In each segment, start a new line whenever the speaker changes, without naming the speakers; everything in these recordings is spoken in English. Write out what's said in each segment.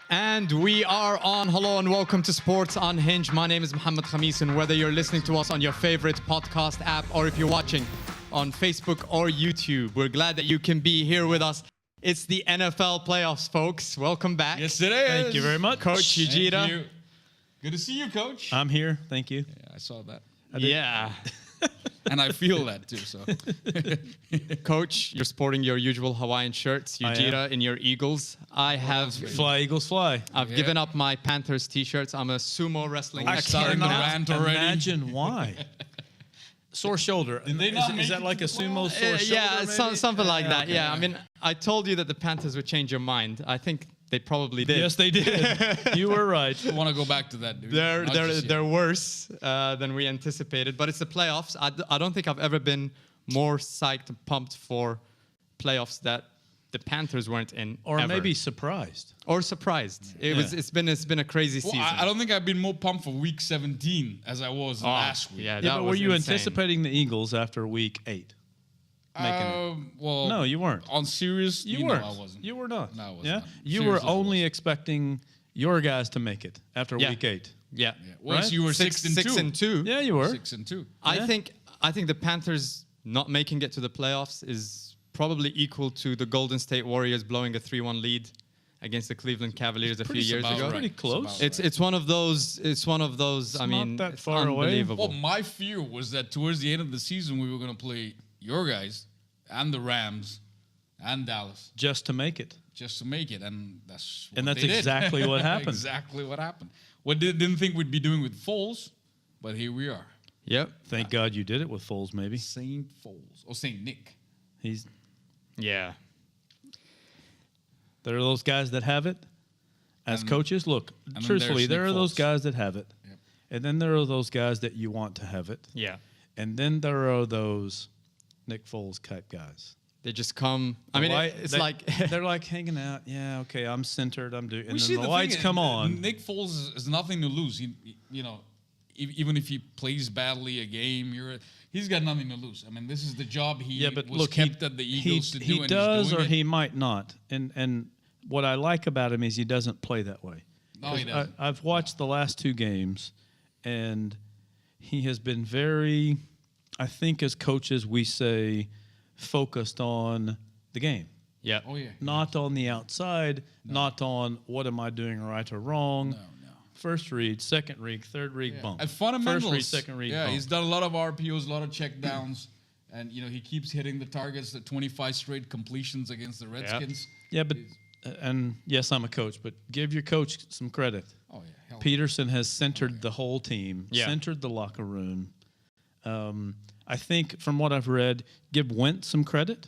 And we are on. Hello and welcome to Sports Unhinged. My name is Mohamed Khamis, and whether you're listening to us on your favorite podcast app or if you're watching on Facebook or YouTube, we're glad that you can be here with us. It's the NFL playoffs, folks. Welcome back.
Yes, it is.
Thank you very much.
Coach Ujitha.
Thank you. Good to see you, Coach.
I'm here. Thank you.
Yeah, I saw that.
Yeah.
And I feel that, too. So,
Coach, you're sporting your usual Hawaiian shirts. Ujitha in your Eagles. I have...
Fly, Eagles, fly.
I've given up my Panthers t-shirts. I'm a sumo wrestling
I
expert
started the
now.
rant already.
Imagine why. Sore shoulder. Is that like a sumo sore shoulder?
Yeah, something like that.
okay.
Yeah, I mean, I told you that the Panthers would change your mind. I think they probably did.
Yes, they did. You were right.
I want to go back to that, dude.
They're worse than we anticipated, but it's the playoffs. I don't think I've ever been more psyched and pumped for playoffs that the Panthers weren't in,
Or
ever.
maybe surprised.
Or surprised. It's been a crazy season.
I don't think I've been more pumped for Week 17 as I was last week.
Yeah,
Yeah,
that
but
was
were you
insane.
anticipating the Eagles after Week 8?
Well,
No, you weren't.
On serious,
You
know
weren't.
I wasn't.
You were not.
No, I was
yeah?
not.
You were
Seriously, I
only
wasn't.
expecting your guys to make it after
Yeah.
Week 8.
Yeah.
Yeah. Well,
Right?
so you were 6 and 2.
6 and 2.
Yeah, you were.
6 and 2.
Yeah.
I think the Panthers not making it to the playoffs is probably equal to the Golden State Warriors blowing a 3-1 lead against the Cleveland Cavaliers a few
Pretty
years
about
ago.
right.
Pretty close.
It's about
It's one of those. It's one of those. I
not
mean,
that
it's
far away.
unbelievable.
Well, my fear was that towards the end of the season, we were going to play your guys and the Rams and Dallas
Just to make it.
just to make it, and that's what
And that's
they did.
exactly what happened.
Exactly what happened. What didn't think we'd be doing with Foles, but here we are.
Yep.
Thank God you did it with Foles, maybe.
Saint Foles or Saint Nick.
He's
Yeah.
There are those guys that have it as
And-
coaches. Look,
then
truthfully,
there's
there
Nick
are those
Foles.
guys that have it.
Yep.
And then there are those guys that you want to have it.
Yeah.
And then there are those Nick Foles type guys.
They just come. I mean, it's like
they're like hanging out. Yeah, okay, I'm centered. I'm doing. And
We
then
see
the lights come on.
Nick Foles has nothing to lose. Even if he plays badly a game, he's got nothing to lose. I mean, this is the job he
Yeah, but
was
look,
kept at the Eagles to do.
he
and
does
he's doing
or
it.
he might not. And what I like about him is he doesn't play that way.
No, he
'Cause
doesn't.
I've watched the last 2 games, and he has been very, I think as coaches we say, focused on the game.
yeah.
Oh yeah.
Not on the outside, not on what am I doing right or wrong.
No.
First read, second read, third read, bump.
At fundamentals,
First read, second read,
yeah,
bump.
he's done a lot of RPOs, a lot of check downs, and he keeps hitting the targets. The 25 straight completions against the Redskins.
Yeah, but and yes, I'm a coach, but give your coach some credit.
Oh yeah. Hell
Peterson has centered the whole team,
Yeah.
centered the locker room. I think from what I've read, give Wentz some credit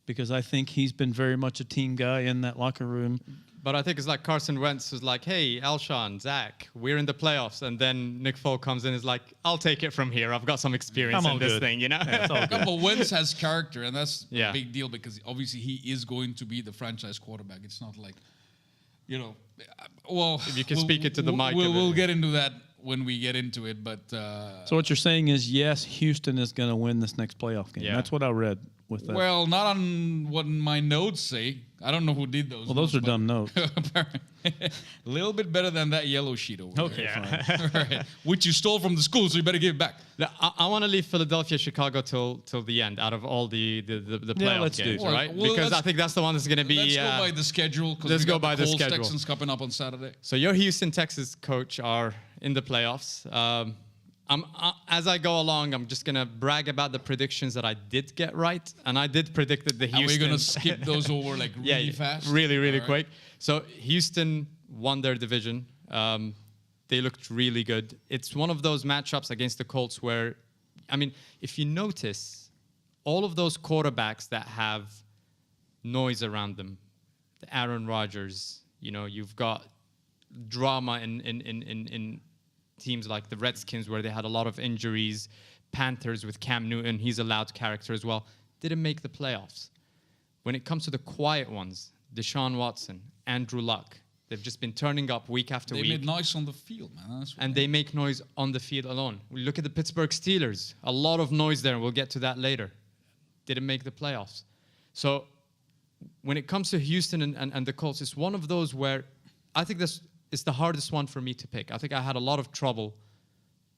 because I think he's been very much a team guy in that locker room.
But I think it's like Carson Wentz was like, "Hey, Alshon, Zach, we're in the playoffs," and then Nick Foles comes in and is like, "I'll take it from here. I've got some experience
I'm
in
all
this
good."
thing, you know."
Yeah, it's all
No,
good.
but Wentz has character, and that's
Yeah.
a big deal because obviously he is going to be the franchise quarterback. It's not like, well.
If you can speak it to the mic a bit.
We'll get into that when we get into it, but
So what you're saying is, yes, Houston is going to win this next playoff game.
Yeah.
That's what I read with that.
well, not on what my notes say. I don't know who did those.
Well, those are
notes,
dumb notes.
but a little bit better than that yellow sheet over
Okay,
there.
fine.
Right. Which you stole from the school, so you better give it back.
I want to leave Philadelphia, Chicago till the end, out of all the playoff
let's do
games,
it.
right?
Well,
because
let's-
I think that's the one that's going to be.
Let's go by the schedule. 'Cause
let's
we
go
got
by the
Colts,
schedule.
Texans coming up on Saturday.
So your Houston, Texas coach are in the playoffs. As I go along, I'm just going to brag about the predictions that I did get right. And I did predict that the
And
Houston...
we're going to skip those over like really
yeah,
fast.
Really
All right.
quick. So Houston won their division. They looked really good. It's one of those matchups against the Colts where, I mean, if you notice, all of those quarterbacks that have noise around them, the Aaron Rodgers, you've got drama in teams like the Redskins where they had a lot of injuries, Panthers with Cam Newton, he's a loud character as well, didn't make the playoffs. When it comes to the quiet ones, Deshaun Watson, Andrew Luck, they've just been turning up week after
They
week.
made noise on the field, man. That's what
And they make noise on the field alone. We look at the Pittsburgh Steelers, a lot of noise there, and we'll get to that later. Didn't make the playoffs. So when it comes to Houston and the Colts, it's one of those where I think this is the hardest one for me to pick. I think I had a lot of trouble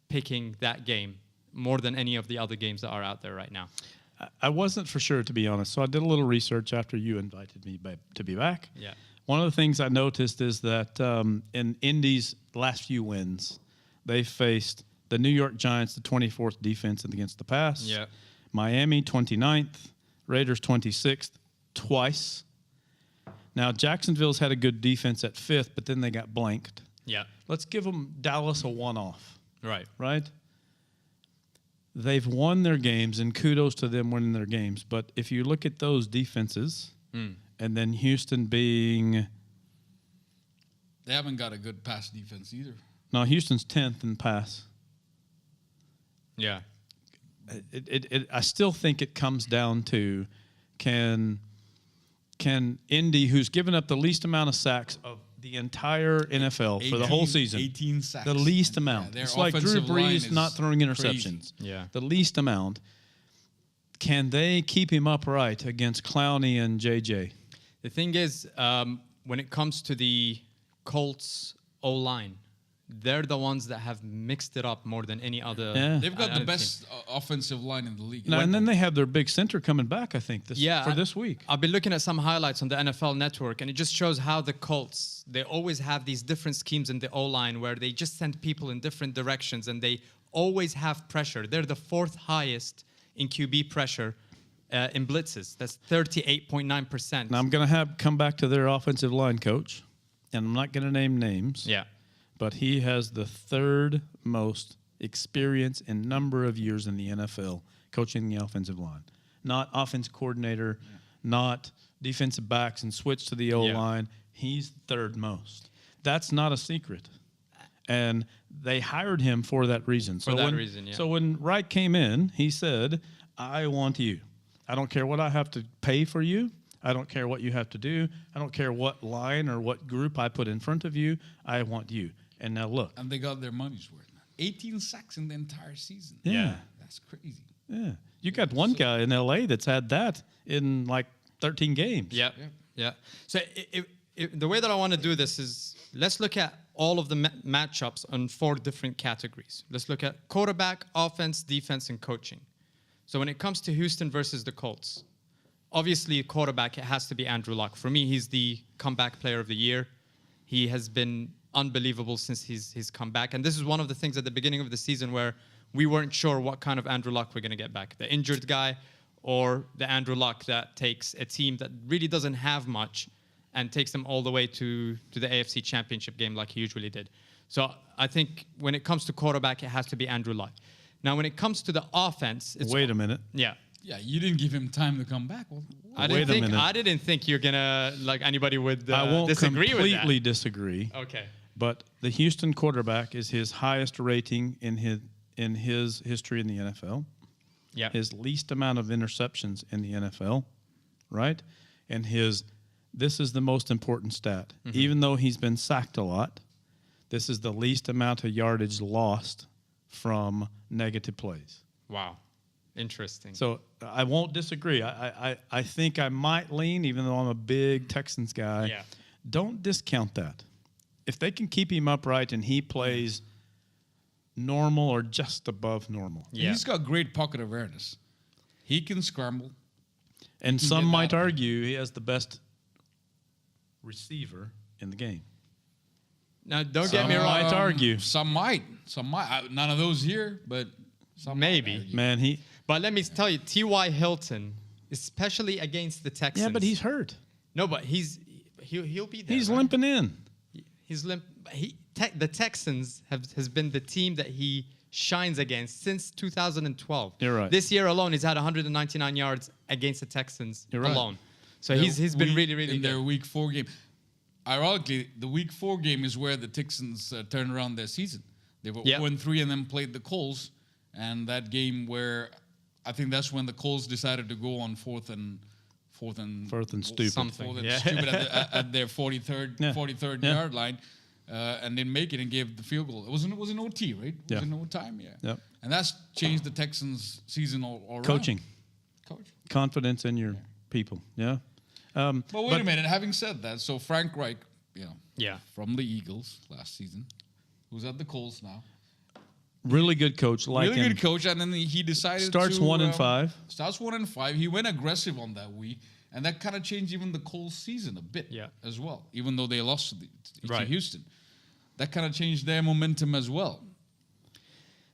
picking that game more than any of the other games that are out there right now.
I wasn't for sure, to be honest. So I did a little research after you invited me to be back.
Yeah.
One of the things I noticed is that in Indy's last few wins, they faced the New York Giants, the 24th defense against the pass.
Yeah.
Miami, 29th. Raiders, 26th, twice. Now, Jacksonville's had a good defense at 5th, but then they got blanked.
Yeah.
Let's give them Dallas a one-off,
Right.
right? They've won their games, and kudos to them winning their games. But if you look at those defenses, and then Houston being...
They haven't got a good pass defense either.
No, Houston's 10th in pass.
Yeah.
I still think it comes down to can Indy, who's given up the least amount of sacks of the entire NFL for the whole season,
18 sacks.
the least amount.
Their
It's like Drew
offensive line
Brees
is
not throwing interceptions.
crazy.
Yeah.
The least amount. Can they keep him upright against Clowney and JJ?
The thing is, when it comes to the Colts O-line, they're the ones that have mixed it up more than any other.
Yeah.
They've got the
other
best offensive line in the league.
No, and then they have their big center coming back, I think, this week.
I've been looking at some highlights on the NFL Network, and it just shows how the Colts, they always have these different schemes in the O-line where they just send people in different directions, and they always have pressure. They're the 4th highest in QB pressure in blitzes. That's 38.9%.
Now, I'm going to come back to their offensive line coach, and I'm not going to name names.
Yeah.
But he has the 3rd most experience in number of years in the NFL coaching the offensive line. Not offense coordinator, not defensive backs and switch to the O-line. He's 3rd most. That's not a secret. And they hired him for that reason.
For that reason, yeah.
So when Wright came in, he said, I want you. I don't care what I have to pay for you. I don't care what you have to do. I don't care what line or what group I put in front of you. I want you. And now look.
And they got their money's worth. 18 sacks in the entire season.
Yeah.
That's crazy.
Yeah. You got one guy in L.A. that's had that in like 13 games.
Yeah. So the way that I want to do this is let's look at all of the matchups on 4 different categories. Let's look at quarterback, offense, defense, and coaching. So when it comes to Houston versus the Colts, obviously quarterback, it has to be Andrew Luck. For me, he's the comeback player of the year. He has been unbelievable since he's come back. And this is one of the things at the beginning of the season where we weren't sure what kind of Andrew Luck we're going to get back. The injured guy or the Andrew Luck that takes a team that really doesn't have much and takes them all the way to the AFC Championship game like he usually did. So I think when it comes to quarterback, it has to be Andrew Luck. Now, when it comes to the offense...
Wait a minute.
Yeah.
Yeah, you didn't give him time to come back. Well,
I didn't think you're going to, like, anybody would
I won't
disagree with that.
completely disagree.
Okay.
But the Houston quarterback is his highest rating in his history in the NFL.
Yeah.
His least amount of interceptions in the NFL, right? And this is the most important stat. Mm-hmm. Even though he's been sacked a lot, this is the least amount of yardage lost from negative plays.
Wow. Interesting.
So I won't disagree. I think I might lean, even though I'm a big Texans guy.
Yeah.
Don't discount that. If they can keep him upright and he plays normal or just above normal.
Yeah. He's got great pocket awareness. He can scramble.
And some might argue he has the best receiver in the game.
Now, don't get me wrong.
Might argue.
Some might. None of those here, but some
maybe.
Man,
But let me tell you, T.Y. Hilton, especially against the Texans.
Yeah, but he's hurt.
No, but he'll be there.
He's
right?
limping in.
He's limp. The Texans has been the team that he shines against since 2012.
You're right.
This year alone, he's had 199 yards against the Texans alone. So he's been really, really
in
good.
Their Week 4 game. Ironically, the Week 4 game is where the Texans turned around their season. They were 0-3 and then played the Colts, and that game where I think that's when the Colts decided to go on fourth and
stupid.
Something.
Stupid at their 43rd yard line, and didn't make it and gave the field goal. It was an OT, right? It was in overtime,
Yep.
And that's changed the Texans' season all around.
Coaching.
Coach.
Confidence in your people, yeah.
But wait a minute. Having said that, so Frank Reich
Yeah.
from the Eagles last season, who's at the Colts now.
Really good coach. Like
Really
him.
good coach, and then he decided
Starts
to
1-5.
Starts 1-5. He went aggressive on that week, and that kind of changed even the Colts season a bit as well. Even though they lost to Houston, that kind of changed their momentum as well.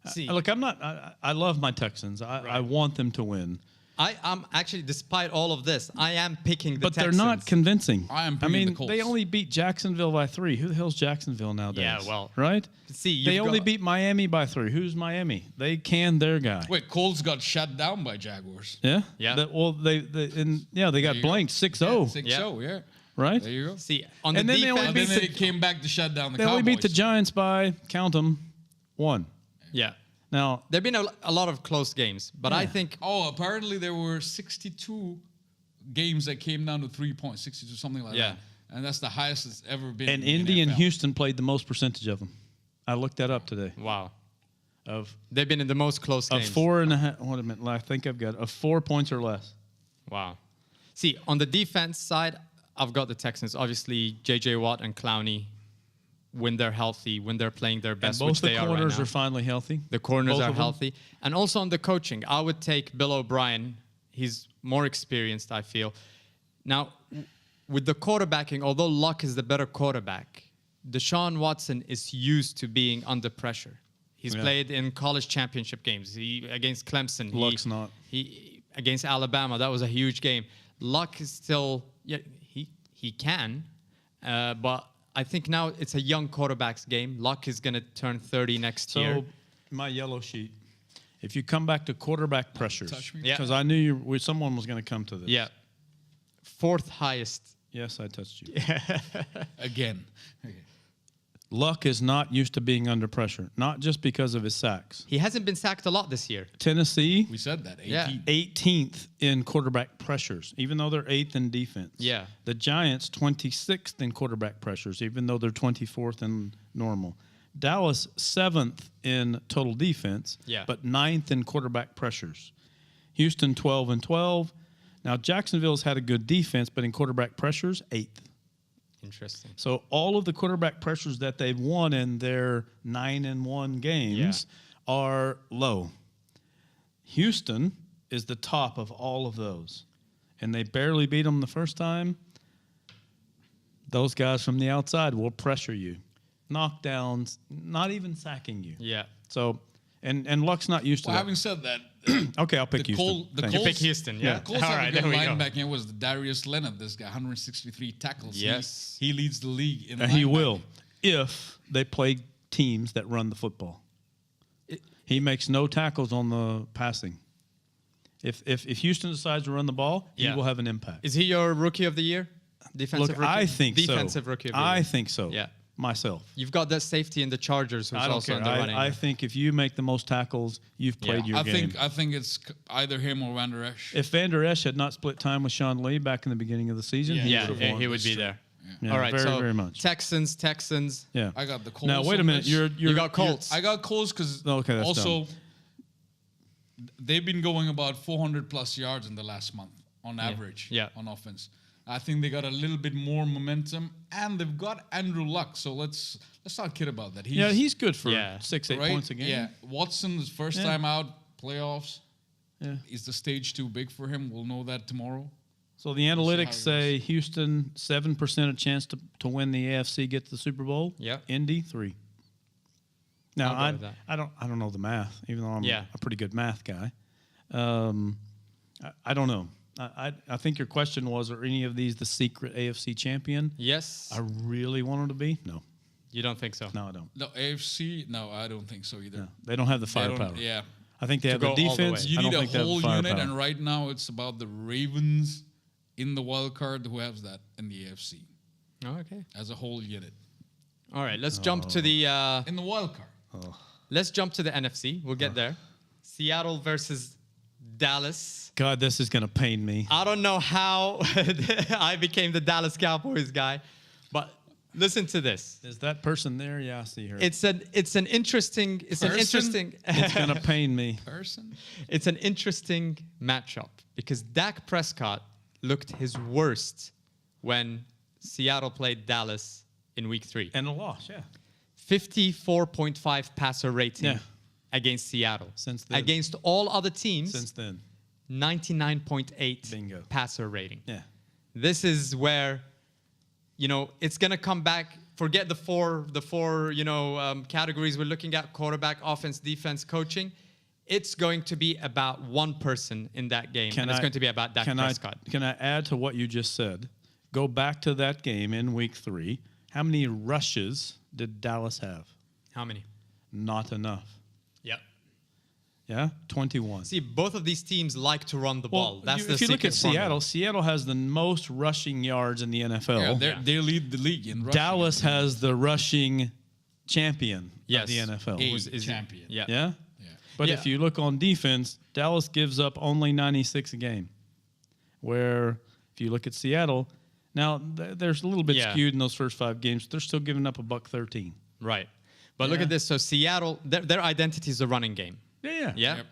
See,
Look, I love my Texans. I want them to win.
I'm actually, despite all of this, I am picking the
But
Texans.
they're not convincing.
I mean, the Colts.
they only beat Jacksonville by 3. Who the hell's Jacksonville nowadays?
Yeah, well,
right?
See,
they
you've
only
got-
beat Miami by 3. Who's Miami? They canned their guy.
Wait, Colts got shut down by Jaguars.
Yeah,
Yeah.
They got
you
blanked 6-0.
6-0, yeah.
Right?
There you go.
See, on
And
the
then they only
And
defense,
then
beat
they came back to shut down the
They
Cowboys.
only beat the Giants by, count them, 1.
yeah,
Now,
there've been a lot of close games, but I think
apparently there were 62 games that came down to 3 points, 62, something like
Yeah.
that. And that's the highest it's ever been.
and
in the
Indy and
NFL.
Houston played the most percentage of them. I looked that up today.
wow,
Of
they've been in the most close games.
4.5. What a minute! I think I've got of 4 points or less.
Wow. See, on the defense side, I've got the Texans. Obviously, J.J. Watt and Clowney, when they're healthy, when they're playing their
And
best,
both
which
the
they are right
corners
now.
are finally healthy.
The corners
Both
are
of them.
healthy. And also on the coaching, I would take Bill O'Brien. He's more experienced, I feel. Now, with the quarterbacking, although Luck is the better quarterback, Deshaun Watson is used to being under pressure. He's played in college championship games. Against Clemson.
Luck's not.
He against Alabama, that was a huge game. Luck is still, he can, but I think now it's a young quarterback's game. Luck is going to turn 30 next year.
So, my yellow sheet. If you come back to quarterback pressures,
touch me.
Yeah.
because I knew someone was going to come to this.
Yeah. Fourth highest.
Yes, I touched you.
Again. Okay.
Luck is not used to being under pressure, not just because of his sacks.
He hasn't been sacked a lot this year.
Tennessee,
We said that. 18.
Yeah.
18th in quarterback pressures, even though they're 8th in defense.
Yeah.
The Giants, 26th in quarterback pressures, even though they're 24th in normal. Dallas, 7th in total defense, but 9th in quarterback pressures. Houston, 12 and 12. Now, Jacksonville's had a good defense, but in quarterback pressures, 8th.
Interesting.
So all of the quarterback pressures that they've won in their 9-1 games are low. Houston is the top of all of those, and they barely beat them the first time. Those guys from the outside will pressure you, knockdowns, not even sacking you.
Yeah.
So, and Luck's not used to
Well,
that.
having said that,
Okay, I'll pick
the
Houston.
the
Thank
You
you.
pick Houston, yeah.
The Colts
All
have
right,
a good
there we go.
linebacker. It was Darius Leonard, this guy, 163 tackles.
Yes.
He leads the league in
And he
linebacking.
will, if they play teams that run the football. He makes no tackles on the passing. If Houston decides to run the ball, he will have an impact.
Is he your rookie of the year? Defensive
Look,
rookie?
I think so.
Defensive rookie of the year.
I think so.
Yeah.
Myself.
You've got that safety in the Chargers who's
I don't
also
care.
in the running.
I think if you make the most tackles, you've played your
I
game.
think it's either him or Van Der Esch.
If Van Der Esch had not split time with Sean Lee back in the beginning of the season, he
yeah,
would have won.
he would
That's
be
true.
there.
Yeah,
All right,
very,
so
very much.
Texans.
Yeah.
I got the Colts.
Now wait a
on
minute.
this.
You're
You got Colts.
I got Colts because
Okay, that's
also they've been going about 400 plus yards in the last month on average on offense. I think they got a little bit more momentum, and they've got Andrew Luck. So let's not kid about that.
He's good for
Yeah.
6-8
right?
points a game.
Yeah, Watson's first
Yeah.
time out playoffs.
Yeah.
Is the stage too big for him? We'll know that tomorrow.
So the analytics say Houston 7% a chance to win the AFC, get to the Super Bowl.
Yeah.
Indy 3. Now
I'll go with that.
I don't know the math, even though I'm
Yeah.
a pretty good math guy. I don't know. I think your question was, are any of these the secret AFC champion?
Yes.
I really want them to be. No,
You don't think so?
no, I don't.
No, AFC, no, I don't think so either.
No. They don't have the
They don't-
firepower.
Yeah.
I think they have
go
the
all the
defense.
way.
You
I don't
need a
think they have the
whole unit,
firepower.
and right now it's about the Ravens in the wild card. Who has that in the AFC
Oh, okay.
as a whole unit?
All right. Let's jump to the
In the wild card.
let's jump to the NFC. We'll get there. Seattle versus Dallas.
God, this is going to pain me.
I don't know how I became the Dallas Cowboys guy, but listen to this.
Is that person there? Yeah, I see her.
It's an interesting
it's going to pain me.
Person.
It's an interesting matchup because Dak Prescott looked his worst when Seattle played Dallas in week 3.
And a loss, yeah.
54.5 passer rating
Yeah.
against Seattle.
Since then.
Against all other teams,
Since then.
99.8
Bingo.
passer rating.
Yeah.
This is where, it's going to come back. Forget the four categories we're looking at: quarterback, offense, defense, coaching. It's going to be about one person in that game, and it's going to be about Dak Prescott.
Can I add to what you just said? Go back to that game in week 3. How many rushes did Dallas have?
How many?
Not enough.
Yep.
Yeah? 21.
See, both of these teams like to run the ball. That's the
if you look at
secret formula.
Seattle has the most rushing yards in the NFL.
Yeah, they lead the league in rushing.
Dallas has the rushing champion of the NFL.
A champion.
Yeah.
Yeah? But
Yeah.
if you look on defense, Dallas gives up only 96 a game. Where if you look at Seattle, now there's a little bit skewed in those first 5 games. They're still giving up $113.
Right. But look at this. So Seattle, their identity is the running game.
Yeah.
Yeah.
Yep.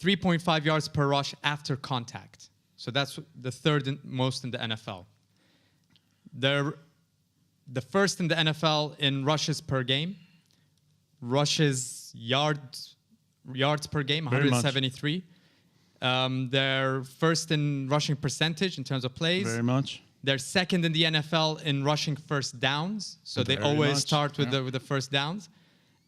3.5 yards per rush after contact. So that's the third most in the NFL. They're the first in the NFL in rushes per game. Rushes yards per game,
Very much.
173. They're first in rushing percentage in terms of plays.
Very much.
They're second in the NFL in rushing first downs. So they
Very
always
much.
start with the first downs.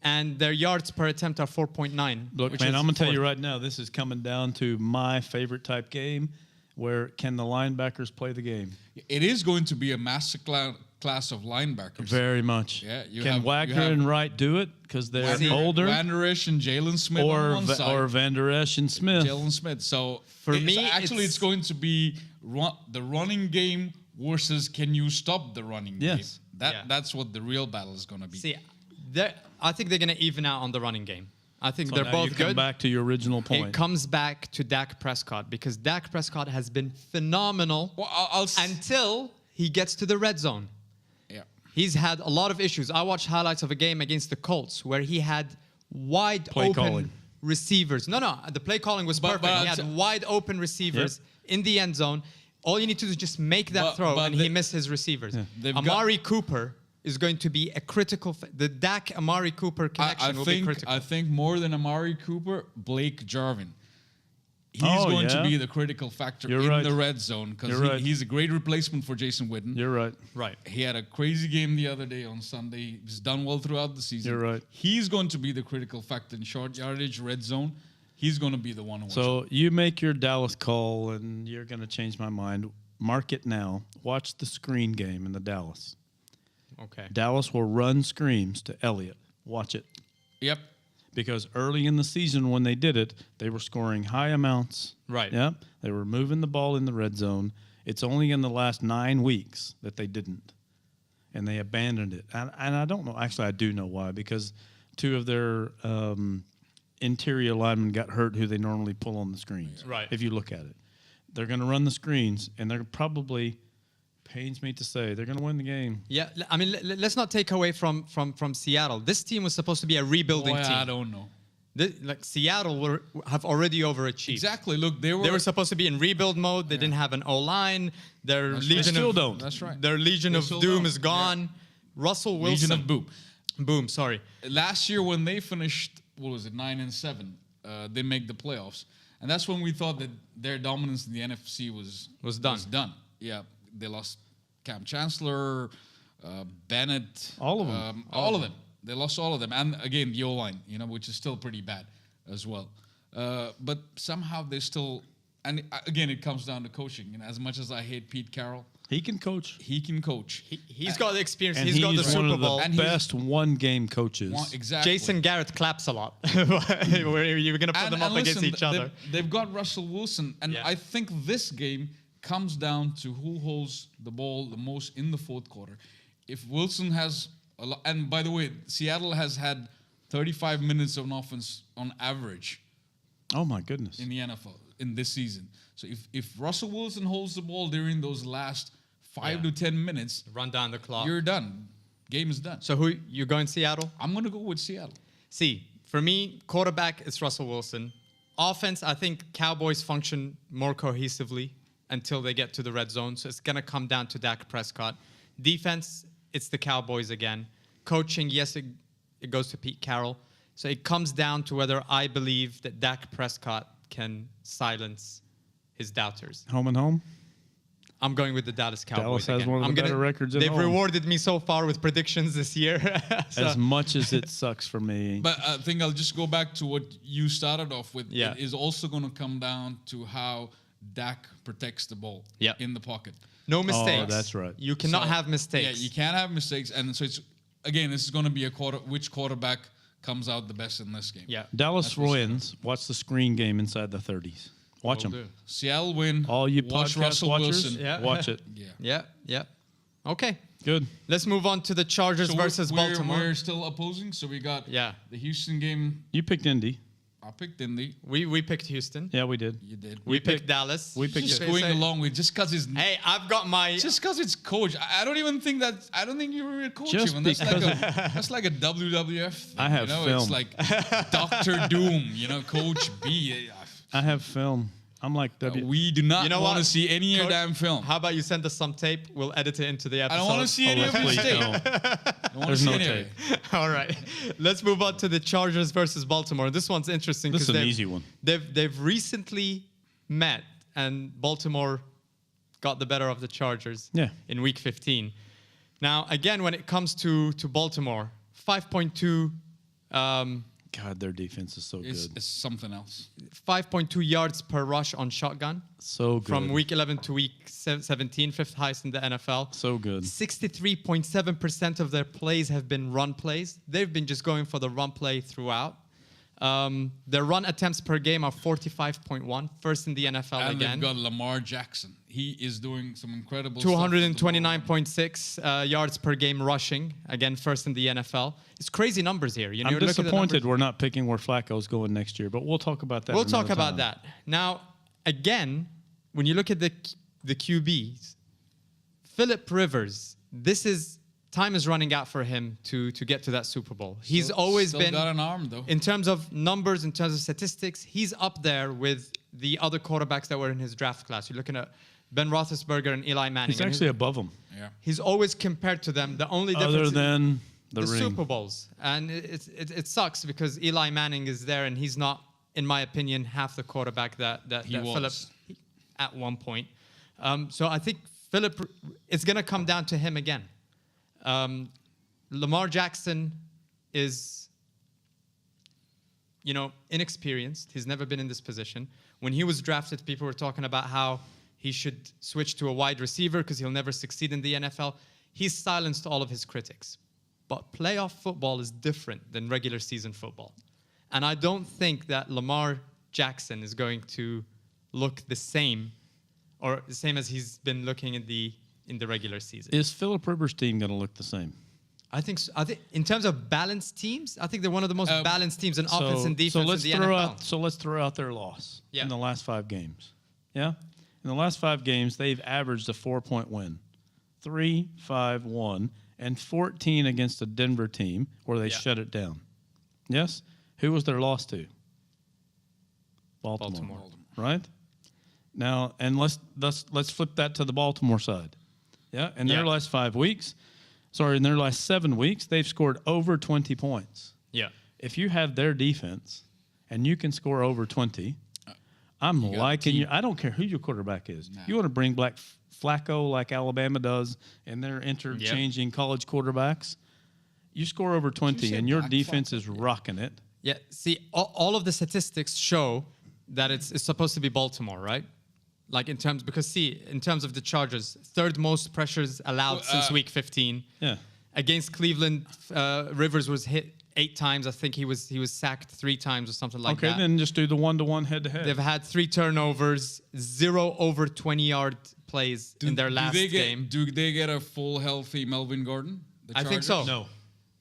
And their yards per attempt are 4.9.
Look,
which
man,
is
I'm going to tell you
fourth.
right now, this is coming down to my favorite type game where can the linebackers play the game?
It is going to be a master class of linebackers.
Very much.
Yeah,
Can Wagner and Wright do it because they're older?
Van Der Esch and Jalen Smith on one side.
Or Van Der Esch and Smith.
Jalen Smith. So
For me,
it's going to be the running game versus can you stop the running game?
Yes.
That's what the real battle is going to be.
See, I think they're going to even out on the running game. I think
So
they're
now
both
you come
good.
back to your original
It
point.
comes back to Dak Prescott because Dak Prescott has been phenomenal
Well, I'll
until he gets to the red zone.
yeah.
He's had a lot of issues. I watched highlights of a game against the Colts where he had wide
Play
open
calling.
receivers. No, the play calling was perfect.
but
He had wide open receivers in the end zone. All you need to do is just make that throw,
but
and he missed his receivers.
They've
Amari Cooper is going to be a critical. The Dak Amari Cooper connection will be critical.
I think more than Amari Cooper, Blake Jarvin. He's going to be the critical factor in the red zone because he's a great replacement for Jason Witten.
You're right.
Right.
He had a crazy game the other day on Sunday. He's done well throughout the season.
You're right.
He's going to be the critical factor in short yardage, red zone. He's going to be the one who
So you make your Dallas call, and you're going to change my mind. Mark it now. Watch the screen game in the Dallas.
Okay.
Dallas will run screens to Elliott. Watch it.
Yep.
Because early in the season when they did it, they were scoring high amounts.
Right.
Yep. They were moving the ball in the red zone. It's only in the last 9 weeks that they didn't. And they abandoned it. And I don't know. Actually, I do know why. Because 2 of their interior linemen got hurt who they normally pull on the screens.
Right.
If you look at it. They're going to run the screens, and they're probably, pains me to say, they're going to win the game.
Yeah, I mean, let's not take away from Seattle. This team was supposed to be a rebuilding team.
I don't know.
Seattle have already overachieved.
Exactly. Look, they
were supposed to be in rebuild mode. They didn't have an O-line. Their Legion
still
of
don't.
That's right.
Their Legion
They
of
still
Doom
don't.
is gone.
Yeah.
Russell Wilson.
Legion of Boom.
Boom. Sorry.
Last year when they finished, 9-7, they make the playoffs. And that's when we thought that their dominance in the NFC was done. Yeah, they lost Cam Chancellor, Bennett.
All of them.
All of them. They lost all of them. And again, the O-line, which is still pretty bad as well. But somehow they still, and again, it comes down to coaching. And as much as I hate Pete Carroll,
He can coach.
he can coach.
He's got the experience.
And
He's got the
one
Super
of the
Bowl.
And he's-
best one-game coaches.
Exactly.
Jason Garrett claps a lot. Where you're going to put them up against each other.
They've got Russell Wilson, and
Yeah.
I think this game comes down to who holds the ball the most in the fourth quarter. If Wilson has a lot, and by the way, Seattle has had 35 minutes of offense on average
Oh, my goodness.
in the NFL in this season. So if Russell Wilson holds the ball during those last 5 to 10 minutes,
Run down the clock.
you're done. Game is done.
So who you going Seattle?
I'm going to go with Seattle.
See, for me, quarterback is Russell Wilson. Offense, I think Cowboys function more cohesively until they get to the red zone. So it's going to come down to Dak Prescott. Defense, it's the Cowboys again. Coaching, yes, it goes to Pete Carroll. So it comes down to whether I believe that Dak Prescott can silence his doubters.
Home and home?
I'm going with the Dallas Cowboys.
Dallas has
again.
one of the better records at
They've
home.
rewarded me so far with predictions this year. So-
As much as it sucks for me.
But I think I'll just go back to what you started off with.
Yeah.
It is also going to come down to how Dak protects the ball in the pocket.
No mistakes.
Oh, that's right.
You cannot
So,
have mistakes.
Yeah, you can't have mistakes. And so it's, again, this is going to be which quarterback comes out the best in this game.
Yeah.
Dallas
That's what's
wins. Watch the screen game inside the 30s. Watch
Will
them.
do. Seattle win.
All you
watch
podcast
Russell
watchers,
Wilson.
Yeah.
watch it.
Yeah.
Okay.
Good.
Let's move on to the Chargers versus Baltimore.
We're still opposing. So we got the Houston game.
You picked Indy.
I picked Indy.
We picked Houston.
Yeah, we did.
You did.
We picked Dallas.
We picked
just
it.
going along with just because it's
Hey, I've got my.
just because it's coach. I don't even think that. I don't think you're a coach.
Just
Even. That's like a WWF. Thing,
I have
It's
film.
like Doctor Doom. Coach B.
I have film. I'm like
We do not
You know
want to
what?
see any of your
Coach,
damn film.
How about you send us some tape? We'll edit it into the episode.
I don't want to see any of your
Please
tape.
don't.
Don't wanna
There's
see
no
any of
tape.
it.
All right. Let's move on to the Chargers versus Baltimore. This one's interesting.
This is
'cause
an
they've-
easy one.
They've recently met, and Baltimore got the better of the Chargers in Week 15. Now, again, when it comes to Baltimore, 5.2
God, their defense is so
It's
good.
something else.
5.2 yards per rush on shotgun
So good.
from Week 11 to Week 17, fifth highest in the NFL.
So good.
63.7% of their plays have been run plays. They've been just going for the run play throughout. Their run attempts per game are 45.1, first in the NFL
And
again.
they've got Lamar Jackson. He is doing some incredible stuff.
229.6 yards per game rushing, again, first in the NFL. It's crazy numbers here.
I'm
you look at the
disappointed
numbers.
we're not picking where Flacco's going next year, but we'll talk about that.
We'll
another
talk about
time.
that. Now, again, when you look at the QBs, Phillip Rivers, time is running out for him to get to that Super Bowl. He's always
still
been
got an arm though.
in terms of numbers, in terms of statistics, he's up there with the other quarterbacks that were in his draft class. You're looking at Ben Roethlisberger and Eli Manning.
He's
and
actually above them.
Yeah.
he's always compared to them. The only difference
Other
is
than the ring.
Super Bowls. And it sucks because Eli Manning is there and he's not, in my opinion, half the quarterback that
He was.
Phillip at one point. So I think Phillip, it's going to come down to him again. Lamar Jackson is, inexperienced. He's never been in this position. When he was drafted, people were talking about how he should switch to a wide receiver because he'll never succeed in the NFL. He's silenced all of his critics. But playoff football is different than regular season football. And I don't think that Lamar Jackson is going to look the same or the same as he's been looking in the regular season.
Is Phillip Rivers' team going to look the same?
I think so. I think in terms of balanced teams, I think they're one of the most balanced teams in offense and defense in the NFL.
So let's throw out their loss
Yeah.
in the last 5 games. Yeah? In the last 5 games, they've averaged a 4-point win. 3-5-1 and 14 against a Denver team where they shut it down. Yes? Who was their loss to? Baltimore. Right? Now, and let's flip that to the Baltimore side. Yeah? In their last 7 weeks, they've scored over 20 points.
Yeah.
If you have their defense and you can score over 20, I'm liking you. I don't care who your quarterback is.
No.
You want to bring back Flacco like Alabama does, and they're interchanging college quarterbacks. You score over 20, and your defense is rocking it.
Yeah. See, all of the statistics show that it's supposed to be Baltimore, right? Like in terms of the Chargers, third most pressures allowed since week 15.
Yeah.
Against Cleveland, Rivers was hit 8 times. I think he was sacked 3 times or something like that.
Okay, then just do the 1-to-1 head-to-head.
They've had 3 turnovers, 0 over 20-yard plays in their last game.
Do they get a full, healthy Melvin Gordon?
I think so.
No,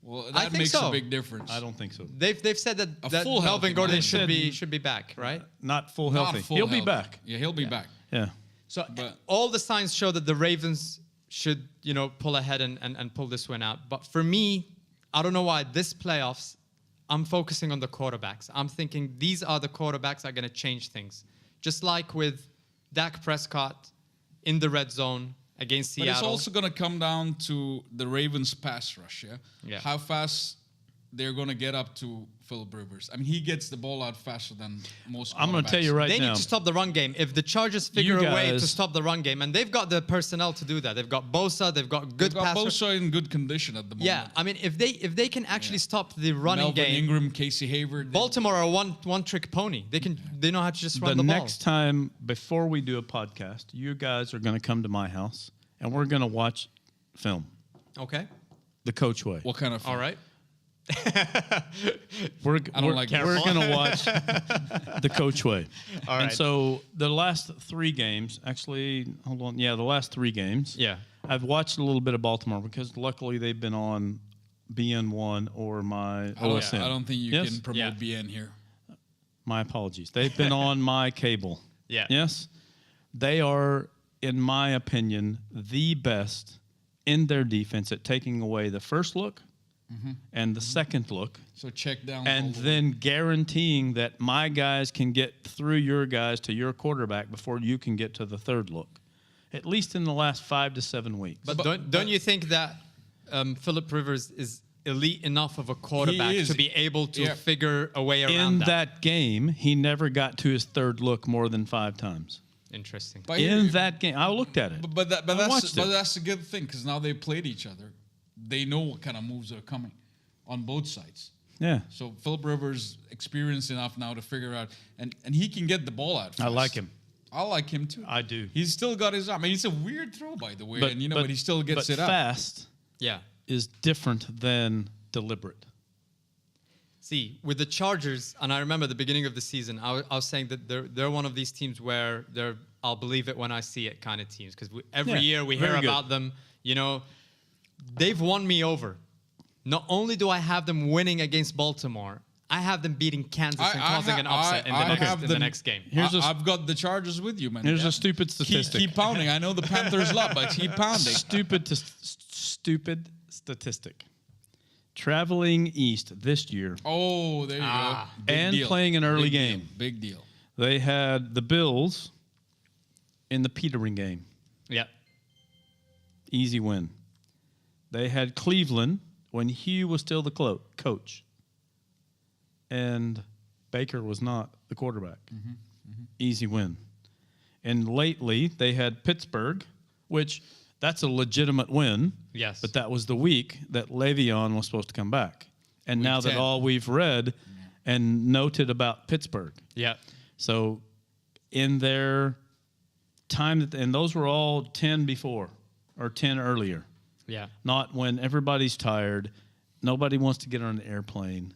Well,
I
that
think
makes
so.
a big difference.
I don't think so.
They've said that
full healthy
Melvin Gordon
man.
should be back, right?
Not full
Not
healthy.
full
He'll be
healthy.
back.
Yeah, he'll be back.
Yeah.
So
But-
all the signs show that the Ravens should, pull ahead and pull this win out. But for me, I don't know why this playoffs, I'm focusing on the quarterbacks. I'm thinking these are the quarterbacks that are going to change things. Just like with Dak Prescott in the red zone, against
But
Seattle.
it's also going to come down to the Ravens' pass rush,
Yeah.
How fast they're going to get up to Philip Rivers. I mean, he gets the ball out faster than most
I'm going to tell you
quarterbacks.
right
They
now.
need to stop the run game. If the Chargers figure a way to
guys-
stop the run game, and they've got the personnel to do that. They've got Bosa, they've got good
They've got
pass rush.
Bosa in good condition at the moment.
Yeah, I mean, if they can actually stop the running
Melvin
game,
Ingram, Casey Hayward.
Baltimore are a one trick pony. They know how to just run
the
the ball.
next time before we do a podcast, you guys are going to come to my house and we're going to watch film,
Okay.
The Coach Way.
What kind of?
All right.
We're
like it.
we're going to watch The Coach Way.
All
And
right.
so the last 3 games, actually, hold on. Yeah, the last 3 games.
Yeah.
I've watched a little bit of Baltimore because luckily they've been on BN1 or my OSN.
I don't think you
Yes?
can promote
Yeah.
BN here.
My apologies. They've been on my cable.
Yeah.
Yes? They are, in my opinion, the best in their defense at taking away the first look and the second look,
So check down.
and
all the-
then guaranteeing that my guys can get through your guys to your quarterback before you can get to the third look, at least in the last 5 to 7 weeks.
But don't you think that Philip Rivers is elite enough of a quarterback
is.
to be able to
Yeah.
figure a way around
in
that?
that game, he never got to his third look more than 5 times.
Interesting.
But
In
you-
that game, I looked at it.
But
I watched it.
that's a good thing because now they played each other. They know what kind of moves are coming on both sides.
Yeah.
So Philip Rivers experienced enough now to figure out, and he can get the ball out.
I
fast.
like him.
I like him too.
I do.
He's still got his arm. I mean, it's a weird throw, by the way, and but he still gets
but
it out.
fast
Yeah.
is different than deliberate.
See, with the Chargers, and I remember the beginning of the season, I was saying that they're one of these teams where they're I'll believe it when I see it kind of teams because every
Yeah,
year we hear
very good.
about them. You know, they've won me over. Not only do I have them winning against Baltimore, I have them beating Kansas and causing an upset in the next game.
I've got the Chargers with you, man.
Here's
Yeah.
a stupid statistic.
Keep pounding. I know the Panthers love, but keep pounding.
Stupid statistic. Traveling east this year,
Oh, there you go. Big
and
deal.
playing an early
Big deal.
game.
Big deal.
they had the Bills in the Petering game.
Yeah.
Easy win. They had Cleveland when Hugh was still the coach. And Baker was not the quarterback. Easy win. And lately, they had Pittsburgh, which that's a legitimate win.
Yes.
But that was the week that Le'Veon was supposed to come back. And now that
10.
all we've read and noted about Pittsburgh.
Yeah.
So in their time, and those were all 10 before or 10 earlier.
Yeah.
Not when everybody's tired. Nobody wants to get on an airplane.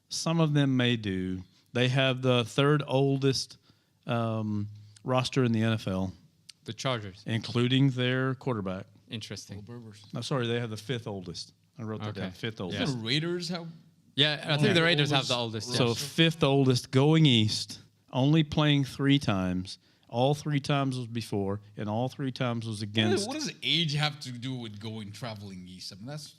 Some of them may do. They have the third oldest roster in the NFL,
The Chargers.
including their quarterback.
Interesting.
No, sorry, they have the fifth oldest. I wrote that
Okay.
down. Fifth
The
oldest.
Raiders have.
Yeah, I think the Raiders have the
Oldest.
oldest.
So
Yeah.
fifth oldest going east, only playing 3 times. All 3 times was before, and all 3 times was against.
What does age have to do with traveling east? I mean, that's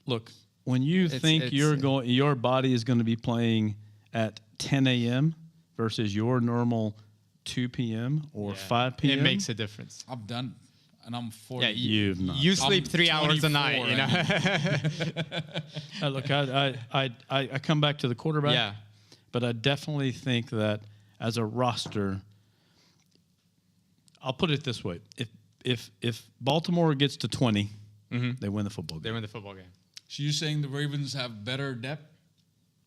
Look, when you think your body is going to be playing at 10 a.m. versus your normal 2 p.m. or 5 p.m.
It makes a difference.
I've done, and I'm 40.
Yeah,
You've not.
you sleep
I'm
3 hours a
24,
night, you know.
Look, I come back to the quarterback.
Yeah.
But I definitely think that as a roster, I'll put it this way: if Baltimore gets to 20, they win the football
They
game.
win the football game.
So you're saying the Ravens have better depth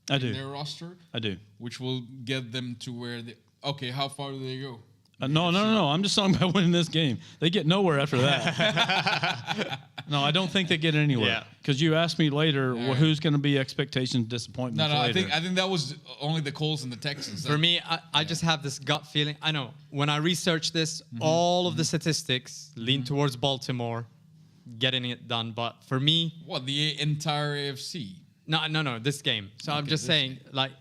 I
in
do.
their roster,
I do.
which will get them to where they. Okay, how far do they go?
No. I'm just talking about winning this game. They get nowhere after that. No, I don't think they get anywhere.
Yeah.
Because you asked me later, well, who's going to be expectations, disappointments
No,
later.
I think that was only the Colts and the Texans.
For me, I just have this gut feeling. I know when I research this, all of the statistics lean towards Baltimore getting it done. But for me,
What, the entire AFC?
no, this game. So I'm
Okay,
just
this
saying, like,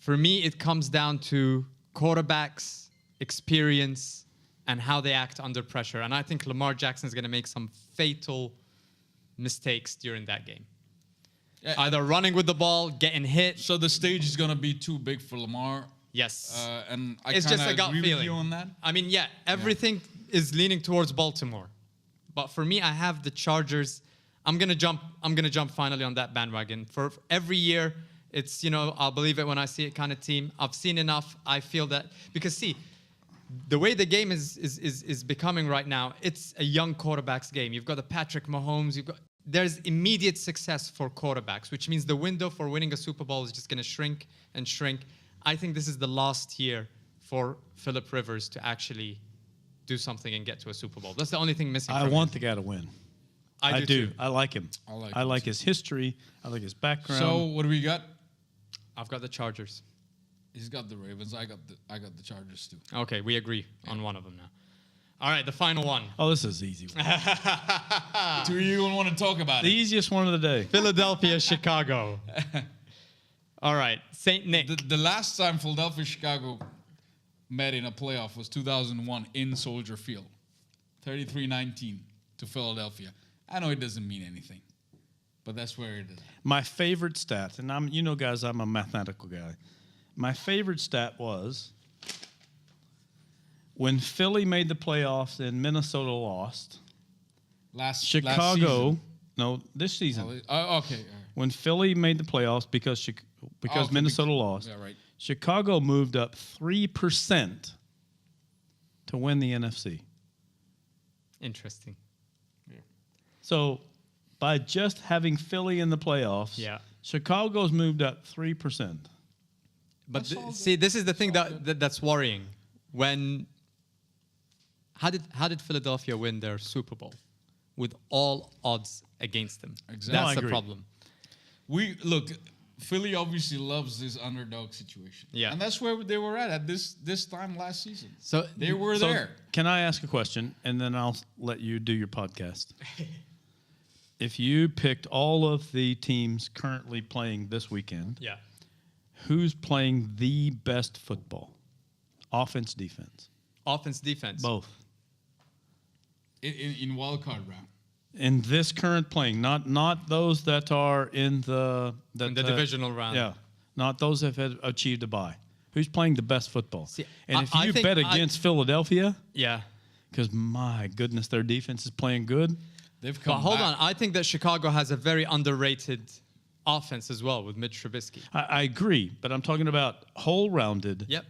for me, it comes down to quarterbacks, experience, and how they act under pressure. And I think Lamar Jackson is going to make some fatal mistakes during that game.
Yeah,
Either running with the ball, getting hit.
So the stage is going to be too big for Lamar.
Yes.
And I
It's just
kinda
a gut
agree with
feeling.
you on that.
I mean, yeah, everything is leaning towards Baltimore. But for me, I have the Chargers. I'm gonna jump finally on that bandwagon. For every year, it's, I'll believe it when I see it kind of team. I've seen enough. I feel that because see, the way the game is becoming right now, it's a young quarterback's game. You've got the Patrick Mahomes. There's immediate success for quarterbacks, which means the window for winning a Super Bowl is just going to shrink and shrink. I think this is the last year for Phillip Rivers to actually do something and get to a Super Bowl. That's the only thing missing.
I want the guy to win.
I do.
I like him. I like his history. I like his background.
So what do we got?
I've got the Chargers.
He's got the Ravens. I got the Chargers too.
Okay, we agree on one of them now. All right, the final one.
Oh, this is easy.
Do you even want to talk about
The
it?
easiest one of the day.
Philadelphia, Chicago. All right, St. Nick.
The last time Philadelphia Chicago met in a playoff was 2001 in Soldier Field. 33-19 to Philadelphia. I know it doesn't mean anything, but that's where it is.
My favorite stat, and guys, I'm a mathematical guy. My favorite stat was when Philly made the playoffs and Minnesota lost.
Last
Chicago,
season.
this season.
Okay. All right.
When Philly made the playoffs because Minnesota lost,
Yeah, right.
Chicago moved up 3% to win the NFC.
Interesting.
So by just having Philly in the playoffs, Chicago's moved up 3%.
But see, this is the thing that's worrying. How did Philadelphia win their Super Bowl? With all odds against them.
Exactly.
That's the
agree.
problem.
Philly obviously loves this underdog situation.
Yeah.
And that's where they were at this time last season.
So
They were there.
Can I ask a question, and then I'll let you do your podcast? If you picked all of the teams currently playing this weekend, who's playing the best football? Offense, defense?
Offense, defense.
Both.
In wild card round.
In this current playing, not those that are in the
divisional round.
Yeah, not those that have achieved a bye. Who's playing the best football?
See,
and if you bet against Philadelphia,
Yeah.
because my goodness, their defense is playing good.
They've come
But hold
back.
on. I think that Chicago has a very underrated offense as well with Mitch Trubisky.
I agree, but I'm talking about whole rounded.
Yep.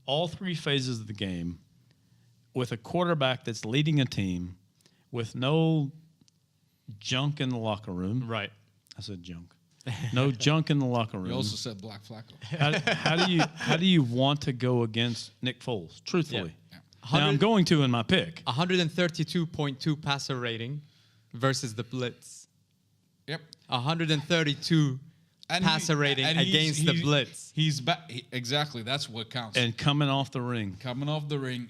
All three phases of the game, with a quarterback that's leading a team, with no junk in the locker room.
Right.
I said junk. No junk in the locker room.
You also said Black Flacco.
How do you want to go against Nick Foles? Truthfully,
Yeah.
now I'm going to in my pick.
132.2 passer rating versus the blitz.
Yep.
132 passer rating against the blitz.
He's back. Exactly. That's what counts.
And coming off the ring,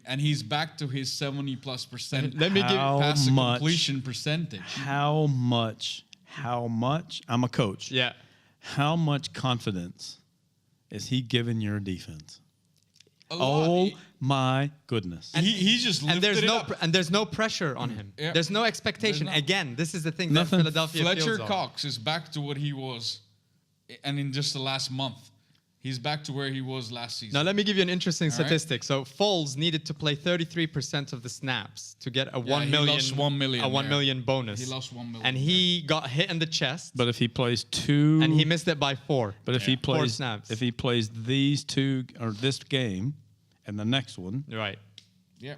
and he's back to his 70+%.
Let me give
pass
much-
completion percentage.
how much? I'm a coach.
Yeah.
How much confidence is he giving your defense?
A lot.
Oh my goodness!
He just lifted
there's no pressure on him.
Yeah.
There's no expectation.
There's not.
Again, this is the thing
Nothing.
that Philadelphia
Fletcher
feels on.
Cox is back to what he was, and in just the last month, he's back to where he was last season.
Now, let me give you an interesting
All right.
statistic. So, Foles needed to play 33% of the snaps to get a
he
1 million,
lost 1 million,
a 1
yeah.
million bonus.
He lost 1 million,
and he got hit in the chest,
But if he plays two,
and he missed it by 4.
But if he
Four
plays,
snaps.
if he plays these two or this game and the next one.
Right.
Yeah.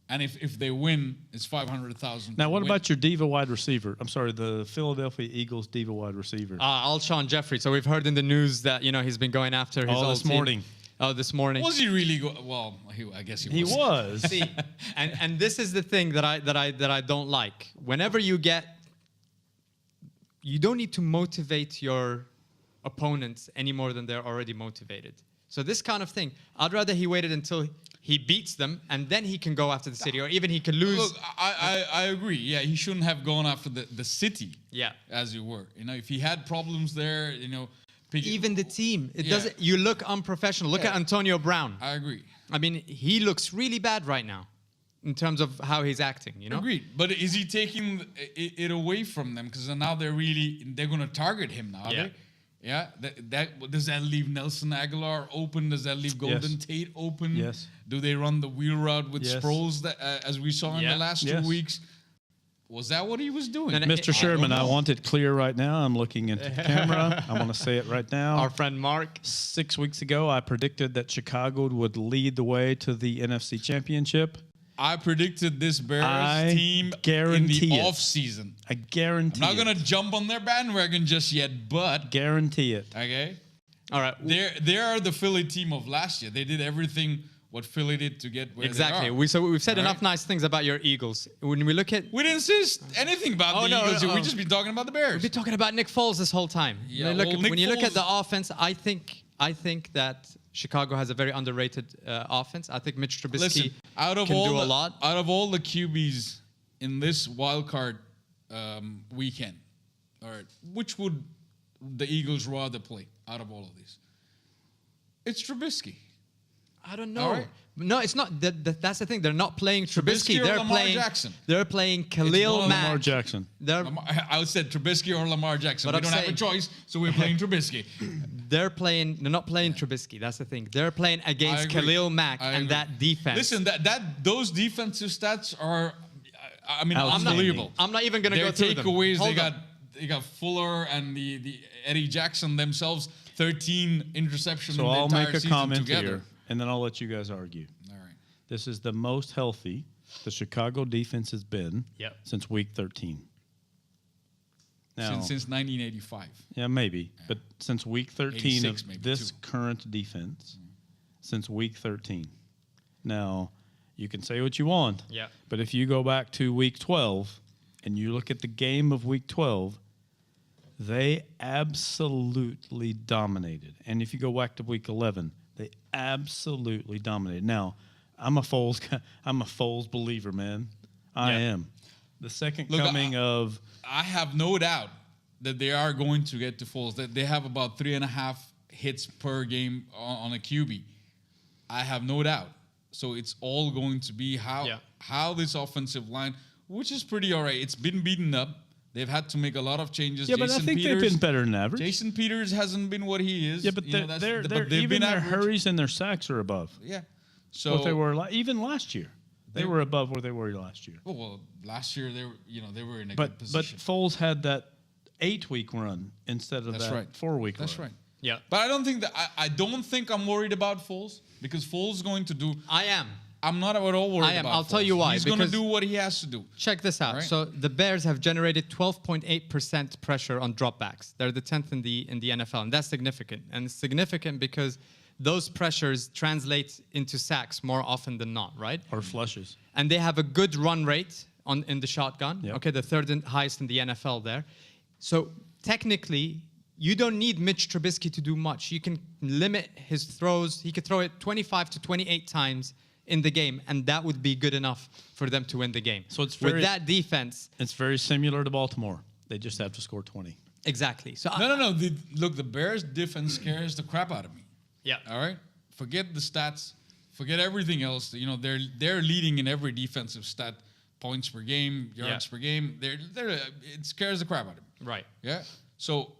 And if they win, it's 500,000.
Now, what about your diva wide receiver? I'm sorry, the Philadelphia Eagles diva wide receiver.
Alshon Jeffrey. So we've heard in the news that he's been going after his old
this
team.
morning.
Oh, this morning.
Was he really well? I guess he was.
He was.
See, and this is the thing that I don't like. Whenever you don't need to motivate your opponents any more than they're already motivated. So this kind of thing, I'd rather he waited until he beats them and then he can go after the city, or even he can lose.
Look, I agree. Yeah, he shouldn't have gone after the city.
Yeah.
As you were. If he had problems there,
Even the team, it
Yeah.
doesn't. You look unprofessional. Look
Yeah.
at Antonio Brown.
I agree.
I mean, he looks really bad right now, in terms of how he's acting.
Agreed. But is he taking it away from them? Because now they're going to target him now. Are
Yeah.
they? Yeah. Does that leave Nelson Aguilar open? Does that leave Golden
Yes.
Tate open?
Yes.
Do they run the wheel route with
Yes.
Sproles as we saw in
Yeah.
the last
Yes.
2 weeks? Was that what he was doing?
No, no,
Mr. Sherman, I want it clear right now. I'm looking into the camera. I want to say it right now.
Our friend Mark.
6 weeks ago, I predicted that Chicago would lead the way to the NFC Championship.
I predicted this Bears team in
guarantee
the
it.
offseason.
I guarantee
I'm not going to jump on their bandwagon just yet, but...
Guarantee it.
Okay?
All right.
They are the Philly team of last year. They did everything what Philly did to get where
Exactly.
they are.
We've said
All
enough
right.
nice things about your Eagles. When we look at...
We didn't say anything about the Eagles. We've just been talking about the Bears.
We've been talking about Nick Foles this whole time.
Yeah,
When you look at the offense, I think that Chicago has a very underrated offense. I think Mitch Trubisky
Listen,
can do a lot.
Out of all the QBs in this wild card weekend, all right, which would the Eagles rather play out of all of these? It's Trubisky.
I don't know.
All right.
No, it's not. That's the thing. They're not playing Trubisky.
or
They're
Lamar
playing
Jackson?
They're playing
one
Khalil
of
Mack.
Lamar Jackson.
I would say Trubisky or Lamar Jackson.
But
We
I'm
don't have a
saying-
choice, so we're playing Trubisky.
They're not playing Trubisky. That's the thing. They're playing
I
against
agree.
Khalil Mack
I
and
agree.
that defense.
Listen, those defensive stats are,
Outstanding.
unbelievable.
I'm not even going to
Their
go through them.
takeaways,
Hold
they got Fuller and the Eddie Jackson themselves, 13 interceptions
So
in the
I'll
entire
make a
season
comment
together.
here, and then I'll let you guys argue.
All right.
This is the most healthy the Chicago defense has been
Yep.
since Week 13. Now,
Since 1985.
yeah, maybe, but since Week 13 of
86 maybe,
this
too.
current defense, since Week 13. Now, you can say what you want,
Yeah.
but if you go back to Week 12 and you look at the game of Week 12, they absolutely dominated. And if you go back to Week 11, they absolutely dominated. Now, I'm a Foles believer, man. I
Yeah.
am. The second
Look,
coming of
I have no doubt that they are going to get to Foles. That they have about 3.5 hits per game on a QB. I have no doubt. So it's all going to be how this offensive line, which is pretty all right. It's been beaten up. They've had to make a lot of changes.
yeah, but I think they've been better than average.
Jason Peters hasn't been what he is.
Yeah, but
You know,
they're
but they've
even
been
their
average.
hurries and their sacks are above
Yeah. So
what they were even last year. They
They-
were above where they were last year.
well, last year they were in a good
But
position.
Foles had that 8-week run instead of
That's
that
right.
4-week
That's
run.
right.
Yeah.
But I don't think I'm worried about Foles because Foles is going to do.
I am.
I'm not at all worried
I am.
about
I'll tell
Foles.
you why,
He's going to
because-
do what he has to do.
Check this out.
Right.
So the Bears have generated 12.8% pressure on dropbacks. They're the 10th in the NFL, and that's significant. And it's significant because those pressures translate into sacks more often than not, right?
Or flushes.
And they have a good run rate in the shotgun.
Yep.
Okay, the third highest in the NFL there. So technically, you don't need Mitch Trubisky to do much. You can limit his throws. He could throw it 25 to 28 times in the game, and that would be good enough for them to win the game.
So it's
with
very-
that defense,
It's very similar to Baltimore. They just have to score 20.
exactly. So
No. Look, the Bears defense scares the crap out of me.
yeah,
All right, forget the stats, forget everything else. You know, they're leading in every defensive stat, points per game, yards per game. It scares the crap out of me.
right.
Yeah. So,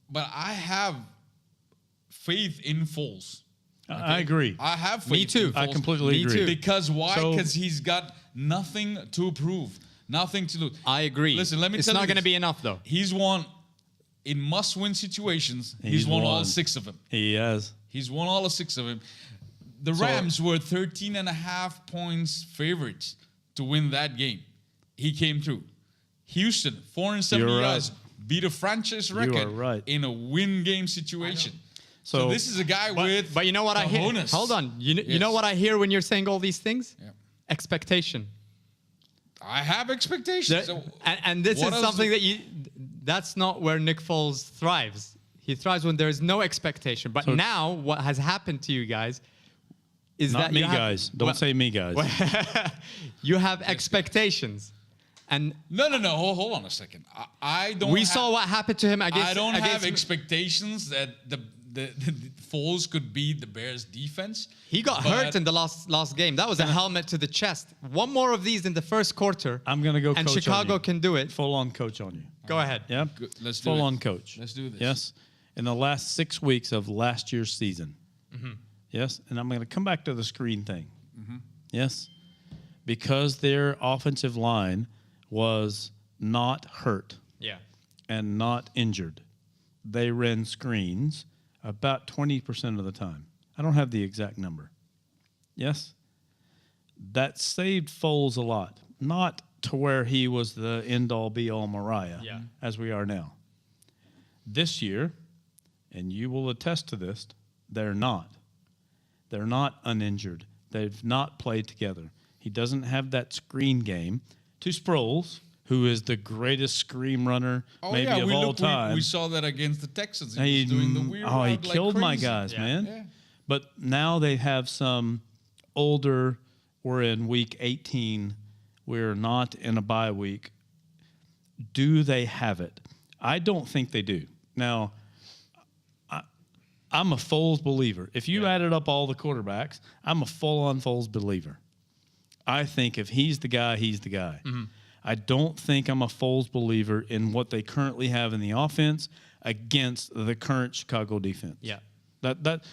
but I have faith in Foles.
I agree.
I have faith
Me too.
in
I
Foles.
completely
Me
agree.
too.
Because why?
So-
Because he's got nothing to prove, nothing to lose.
I agree.
Listen, let me
it's
tell
not
you
going to
this.
be enough, though.
He's won in must-win situations. He's won all 6 of them.
He has.
He's won all 6 of them. The Rams were 13.5 points favorites to win that game. He came through. Houston, 470
You're right.
yards, beat a franchise record
are right.
in a win game situation. So this is a guy with
But you know what I hear?
cojones.
Hold on. You
Yes.
know what I hear when you're saying all these things?
Yeah.
Expectation.
I have expectations.
And this
what
is
else
something
do-
that's not where Nick Foles thrives. He thrives when there's no expectation. But now what has happened to you guys is
Not
that
me,
you have,
guys. Don't
well,
say me, guys.
you have expectations. And
No. Hold on a second. I don't.
we saw what happened to him against
I don't have
against-
expectations that the Foles could beat the Bears defense.
He got
but-
hurt in the last game. That was a helmet to the chest. One more of these in the first quarter.
I'm going to go
and
coach
Chicago
on you.
can do it.
Full-on coach on you.
Go ahead.
Yeah?
Good. Let's do
Full-on
it.
coach.
Let's do this.
Yes? In the last 6 weeks of last year's season.
Mm-hmm.
Yes? And I'm going to come back to the screen thing.
Mm-hmm.
Yes? Because their offensive line was not hurt
Yeah.
and not injured, they ran screens about 20% of the time. I don't have the exact number. Yes? That saved Foles a lot. Not to where he was the end-all, be-all Mariah, as we are now. This year, and you will attest to this, they're not. They're not uninjured. They've not played together. He doesn't have that screen game. To Sproles, who is the greatest screen runner of all time.
We saw that against the Texans. He was doing the weird
he
route
killed
like
my
crazy.
guys, man.
Yeah.
But now they have some older. We're in week 18. We're not in a bye week. Do they have it? I don't think they do. Now, I'm a Foles believer. If you added up all the quarterbacks, I'm a full-on Foles believer. I think if he's the guy, he's the guy. Mm-hmm. I don't think I'm a Foles believer in what they currently have in the offense against the current Chicago defense.
Yeah.
That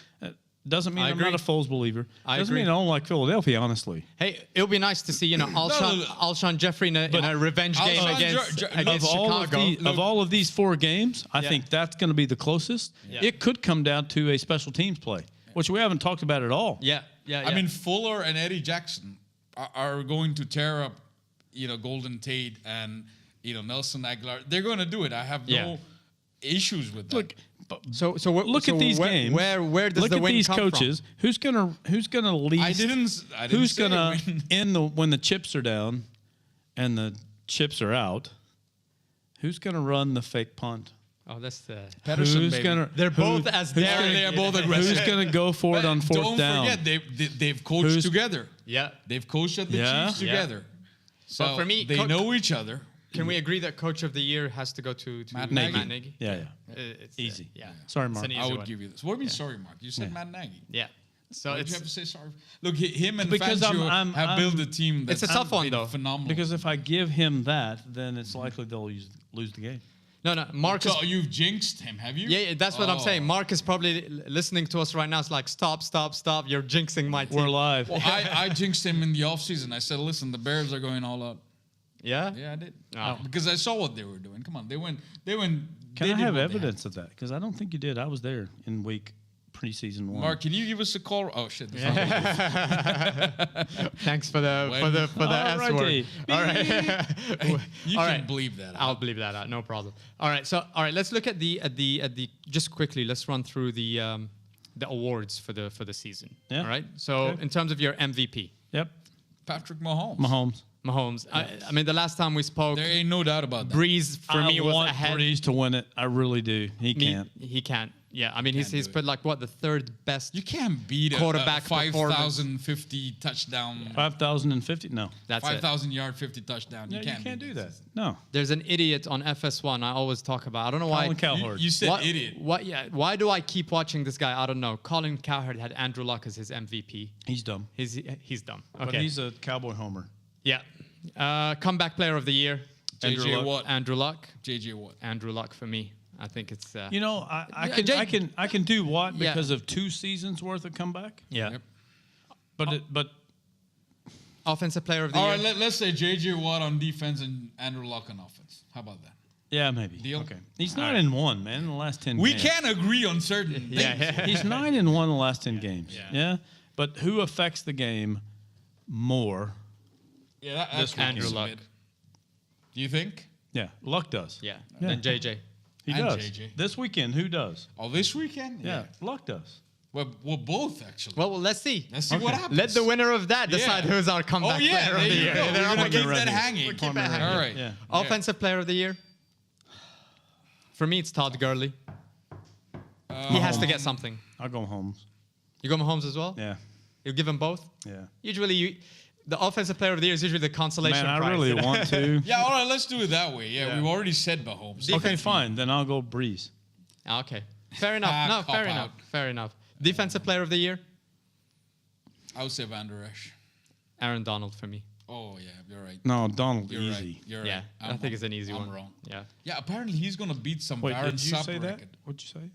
doesn't mean I'm not a Foles believer. Doesn't mean I don't like Philadelphia, honestly.
Hey, it'll be nice to see, Alshon Jeffrey in a revenge game against Chicago.
Of all of these 4 games, I think that's going to be the closest. Yeah. It could come down to a special teams play, which we haven't talked about at all.
Yeah.
I mean, Fuller and Eddie Jackson are going to tear up, Golden Tate and, Nelson Aguilar. They're going to do it. I have no issues with that.
Look,
look
at these games.
Where does
look
the
at
win
these
come
coaches.
from?
Who's gonna lead?
I didn't
who's
say
gonna
win.
when the chips are down, and the chips are out? Who's gonna run the fake punt?
Oh, that's the
Pedersen,
They're both as daring.
They're both aggressive.
Who's gonna go for it on 4th down?
Don't forget they've coached together.
Yeah,
they've coached at the Chiefs together. So
but for me,
they know each other.
Can we agree that Coach of the Year has to go to
Matt
Nagy?
Yeah.
It's
Easy.
Yeah.
Sorry, Mark.
I would give you this. What do you mean, sorry, Mark? You said Matt Nagy.
Yeah. So
Why did you have to say sorry? Look, him and
Because
Fangio have built a team that's
it's a tough one,
been
though.
phenomenal.
Because if I give him that, then it's likely they'll lose the game.
No, Mark is...
So you've jinxed him, have you?
Yeah, that's what I'm saying. Mark is probably listening to us right now. It's like, stop. You're jinxing my team.
We're live.
Well, I jinxed him in the offseason. I said, listen, the Bears are going all out.
Yeah?
Yeah, I did.
Oh.
Because I saw what they were doing. Come on, they went.
Can I have evidence of that? Because I don't think you did. I was there in week preseason 1.
Mark, can you give us a call? Oh shit!
Thanks for the S word. All right,
you can believe that.
I'll believe that out. No problem. All right, let's look at the just quickly. Let's run through the awards for the season.
Yeah.
All right. So in terms of your MVP.
Yep.
Patrick Mahomes.
Mahomes. I mean, the last time we spoke,
there ain't no doubt about that.
Breeze for me was
want
ahead.
Breeze to win it. I really do. He can't.
He can't. Yeah, I mean, he's put like the 3rd best.
You can't beat
quarterback
a 5,050 touchdown.
5,050? No.
That's
5,000 yard 50 touchdown.
You can't do that. No.
There's an idiot on FS1 I always talk about. I don't know why.
Colin Cowherd.
You said idiot.
Why do I keep watching this guy? I don't know. Colin Cowherd had Andrew Luck as his MVP.
He's dumb.
He's dumb. Okay.
But he's a Cowboy homer.
Yeah. Comeback player of the year.
JJ Watt.
Andrew Luck.
JJ Watt.
Andrew Luck for me. I think it's.
I can do Watt because of 2 seasons worth of comeback.
Yeah.
Yep.
But
offensive player of the year.
All right, let's say JJ Watt on defense and Andrew Luck on offense. How about that?
Yeah, maybe.
Deal?
Okay. He's 9-1, man, in the last 10
We
games.
can't agree on certain things.
Yeah.
He's 9-1 in the last 10 games. Yeah. But who affects the game more?
Yeah, that's
Andrew Luck.
Do you think?
Yeah, Luck does.
Yeah. Then JJ.
He
And
does.
JJ.
This weekend, who does?
Oh, this weekend?
Yeah, Luck does.
Well, both actually.
Well, let's see.
Let's see what happens.
Let the winner of that decide who's our comeback player of the year.
Go. We're going to keep that hanging.
We'll keep it hanging.
All right.
Yeah.
Offensive player of the year. For me, it's Todd Gurley. He has to get something.
I'll go Holmes.
You go Mahomes as well?
Yeah.
You give them both?
Yeah.
Usually, the offensive player of the year is usually the consolation
Man, I
prize.
really want to.
Yeah, all right, let's do it that way. Yeah, we've already said Mahomes.
Okay, fine. Then I'll go Breeze.
Okay. Fair enough. No, fair
Cop
enough.
out.
Fair enough. Defensive player of the year?
I would say Van Der Esch.
Aaron Donald for me.
Oh, yeah, you're right.
No, Donald,
You're
easy.
right. You're
Yeah,
right.
I think it's an easy one.
I'm wrong.
Yeah.
Yeah, apparently he's going to beat some
Wait,
Barrett
did you
Sapp
say that?
record.
What'd you say?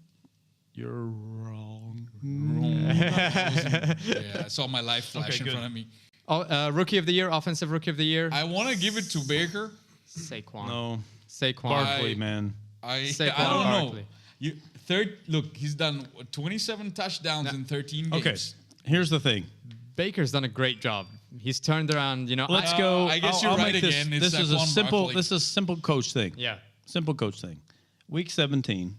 You're wrong.
Yeah, I saw my life flash in
good.
front of me.
Oh, rookie of the year, offensive rookie of the year.
I want to give it to Baker,
Saquon.
No.
Saquon.
Barkley, man.
I
Saquon
don't know.
Barkley.
Look, he's done 27 touchdowns in 13 games.
Okay. Here's the thing.
Baker's done a great job. He's turned around,
Let's go.
I guess
I'll
you're right
make this,
again. It's
This is a
Saquon
simple.
Barkley.
This is a simple coach thing.
Yeah.
Simple coach thing. Week 17.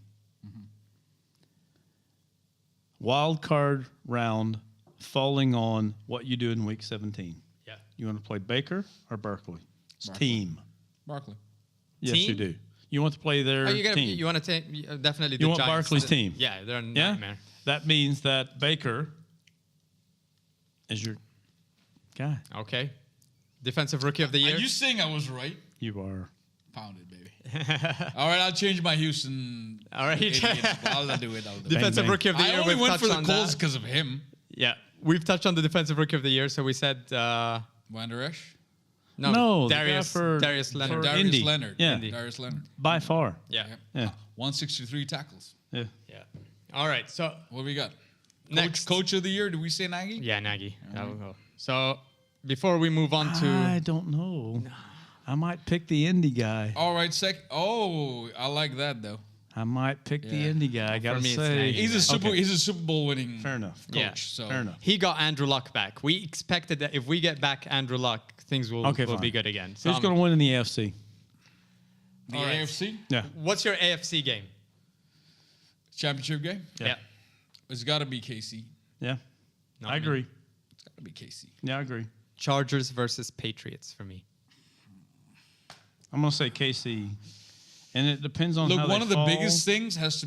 Wild card round falling on what you do in week 17.
Yeah.
You want to play Baker or Barkley? It's
Barkley.
team.
Barkley.
Yes,
Team?
you do. You want to play their team.
You want to take definitely the
You want
Giants.
Barkley's team.
Yeah, they're a
Yeah?
nightmare.
That means that Baker is your guy.
Okay. Defensive Rookie of the Year.
Are you saying I was right?
You are.
Pounded, baby. All right, I'll change my Houston.
All right.
I'll do it.
Defensive
bang.
Rookie of the
I
Year.
only
we've
went for
touched
the
on
Colts
that.
because of him.
Yeah. We've touched on the Defensive Rookie of the Year, so we said
Van Der Esch?
No, the guy
Darius
for-
Darius Leonard.
for
Darius
Indy.
Leonard.
Yeah.
Darius Leonard.
By far.
Yeah.
Yeah.
163 tackles.
Yeah.
Yeah. All right. So
What we got?
next.
Coach of the year, do we say Nagy?
Yeah, Nagy. That will go. So before we move on to
I don't know. I might pick the Indy guy.
All right, I like that though.
I might pick the
Yeah.
Indy guy. I gotta
me, it's
say,
Nagy.
He's a
Okay.
Super Bowl winning
Fair enough.
coach.
Yeah.
So
Fair enough.
he got Andrew Luck back. We expected that if we get back Andrew Luck, things will
Okay,
be
fine.
good again. So
Who's going to win in the AFC?
The
All right.
AFC
Yeah.
what's your AFC game?
championship game.
Yeah.
It's got to be KC.
Yeah.
Not
I
me.
agree.
It's got to be KC.
Yeah, I agree.
Chargers versus Patriots for me.
I'm going to say KC. And it depends on
Look,
how
one
they
of the
fall.
biggest things has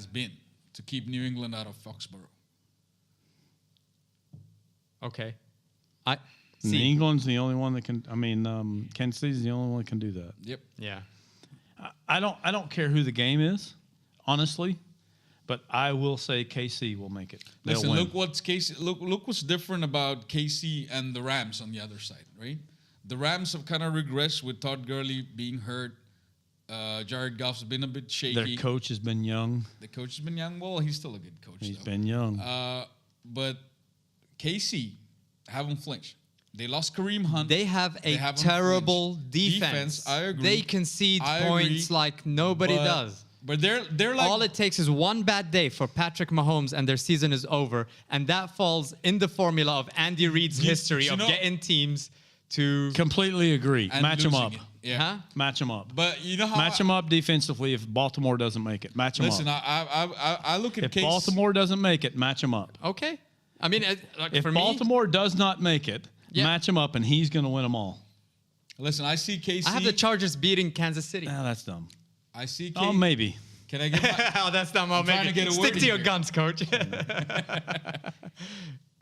been to keep New England out of Foxborough.
Okay.
New England's the only one that can. Kansas City's the only one that can do that.
Yep.
Yeah.
I don't care who the game is, honestly, but I will say KC will make it. They'll
Listen,
win.
look what's different about KC and the Rams on the other side, right? The Rams have kind of regressed with Todd Gurley being hurt. Jared Goff's been a bit shaky.
Their coach has been young.
The coach has been young. Well, he's still a good coach.
He's
though.
been young.
But KC haven't flinched. They lost Kareem Hunt.
They have a
haven't
terrible
flinched.
defense.
I agree.
They concede
I
points
agree.
like nobody does.
But they're like
All it takes is one bad day for Patrick Mahomes and their season is over. And that falls in the formula of Andy Reid's history
you
of
know-
getting teams to...
Completely agree.
and
Match them
losing
up.
it. Yeah.
Huh?
Match them up.
But you know how
Match them up defensively if Baltimore doesn't make it. Match them
Listen,
up.
I look at
If
KC.
Baltimore doesn't make it, match them up.
Okay. I mean, like
If
for me...
Baltimore does not make it,
Yeah.
match him up, and he's going to win them all.
Listen, I see KC.
I have the Chargers beating Kansas City.
That's dumb.
I see KC.
Oh, maybe.
Can I get my,
Oh, that's not my
trying to get a
Stick
word
to
in
your
here.
guns, coach.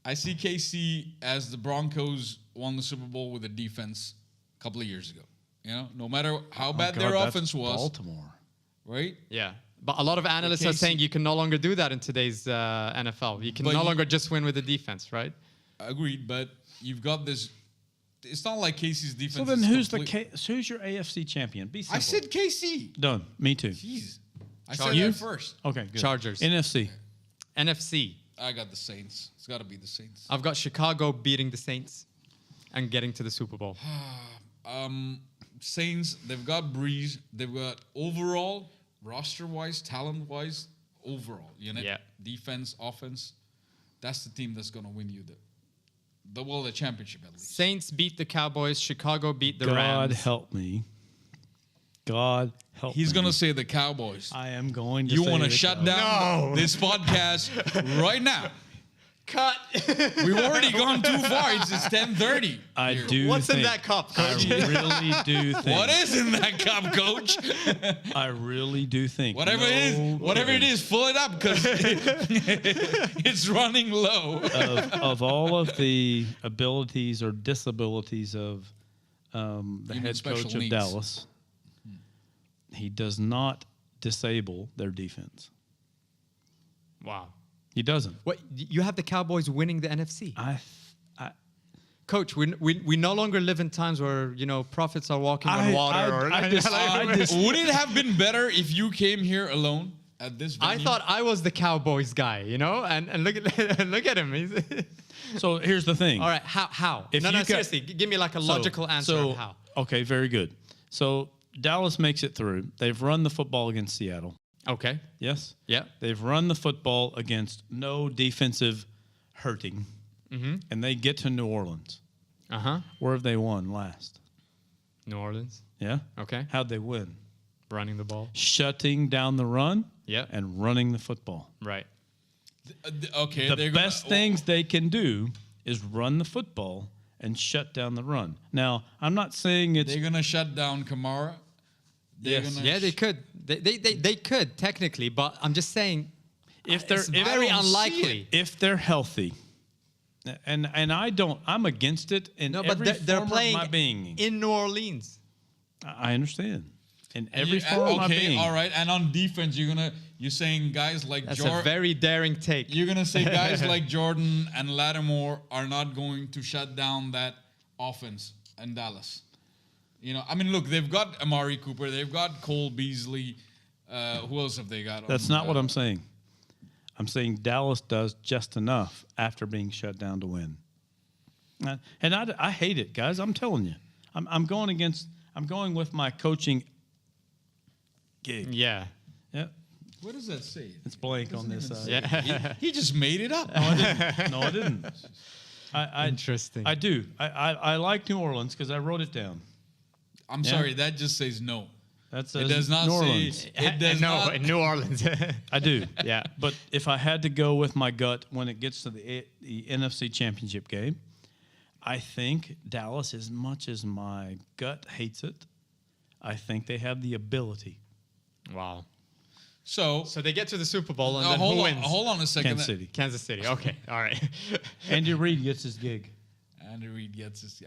I see KC as the Broncos won the Super Bowl with a defense a couple of years ago. You know, no matter how bad
God,
their
that's
offense was,
Baltimore.
right?
Yeah. But a lot of analysts are
KC
saying you can no longer do that in today's NFL. You can
But
no
you-
longer just win with the defense, right?
Agreed, but you've got this. It's not like KC's defense.
So then,
is
who's your AFC champion? Be simple.
I said KC.
Done. Me too.
Jeez, I said
Chargers?
that first.
Okay, good.
Chargers.
NFC.
NFC.
I got the Saints. It's got to be the Saints.
I've got Chicago beating the Saints and getting to the Super Bowl.
Saints. They've got Breeze. They've got overall, roster-wise, talent-wise, overall unit,
Yeah.
defense, offense. That's the team that's going to win you the championship at least.
Saints beat the Cowboys. Chicago beat the
God
Rams.
help me. God help me.
He's going to say the Cowboys.
I am going to
You
say
want to
the
shut
Cowboys.
down
No.
this podcast right now.
Cut.
We've already gone too far. It's 10:30.
I
here.
do
What's in
think-
that cup,
I
coach?
really do think.
What is in that cup, Coach?
I really do think.
Whatever it is, fill it up because it's running low.
Of all of the abilities or disabilities of the
Even
head
special
coach of
needs.
Dallas, he does not disable their defense.
Wow.
He doesn't.
What? You have the Cowboys winning the NFC. Coach, we no longer live in times where, prophets are walking on water.
Would it have been better if you came here alone at this
I
venue.
thought I was the Cowboys guy, and look at look at him.
So here's the thing.
All right, how?
If
No,
you got-
seriously, give me like a logical answer
So
of how.
okay, very good. So Dallas makes it through. They've run the football against Seattle.
Okay.
Yes.
Yeah.
They've run the football against no defensive hurting, and they get to New Orleans. Where have they won last?
New Orleans.
Yeah.
Okay.
How'd they win?
Running the ball.
Shutting down the run.
Yeah.
And running the football.
Right.
Okay,
The best things they can do is run the football and shut down the run. Now, I'm not saying it's
they're gonna shut down Kamara. They're
Yes.
gonna
Yeah, they could. They could technically, but I'm just saying
if they're
it's
if,
very
I don't see
unlikely.
if they're healthy. And I'm against it in
No, but
every
they're
form
playing
of my being.
in New Orleans.
I understand. In
And
every
you-
form of my
okay,
being.
all right. And on defense, you're saying guys like
That's a
Jordan.
very daring take.
You're gonna say guys like Jordan and Lattimore are not going to shut down that offense in Dallas. I mean, look, they've got Amari Cooper, they've got Cole Beasley. Who else have they got?
That's not what I'm saying. I'm saying Dallas does just enough after being shut down to win. And I hate it, guys. I'm telling you. I'm going with my coaching gig.
Yeah.
Yeah.
What does that say?
It's blank on this side.
Yeah.
He just made it up.
No, I didn't. I
Interesting.
I do. I like New Orleans because I wrote it down.
I'm sorry, that just says no.
That's
It does not
New
say.
Orleans.
It does
no,
not.
in New Orleans.
I do.
Yeah.
But if I had to go with my gut when it gets to the NFC Championship game, I think Dallas, as much as my gut hates it, I think they have the ability.
Wow.
So
So they get to the Super Bowl and then who
hold on,
wins?
hold on a second.
Kansas City.
Kansas City. Okay. All right.
Andy Reid gets his gig.
Andy Reid gets his.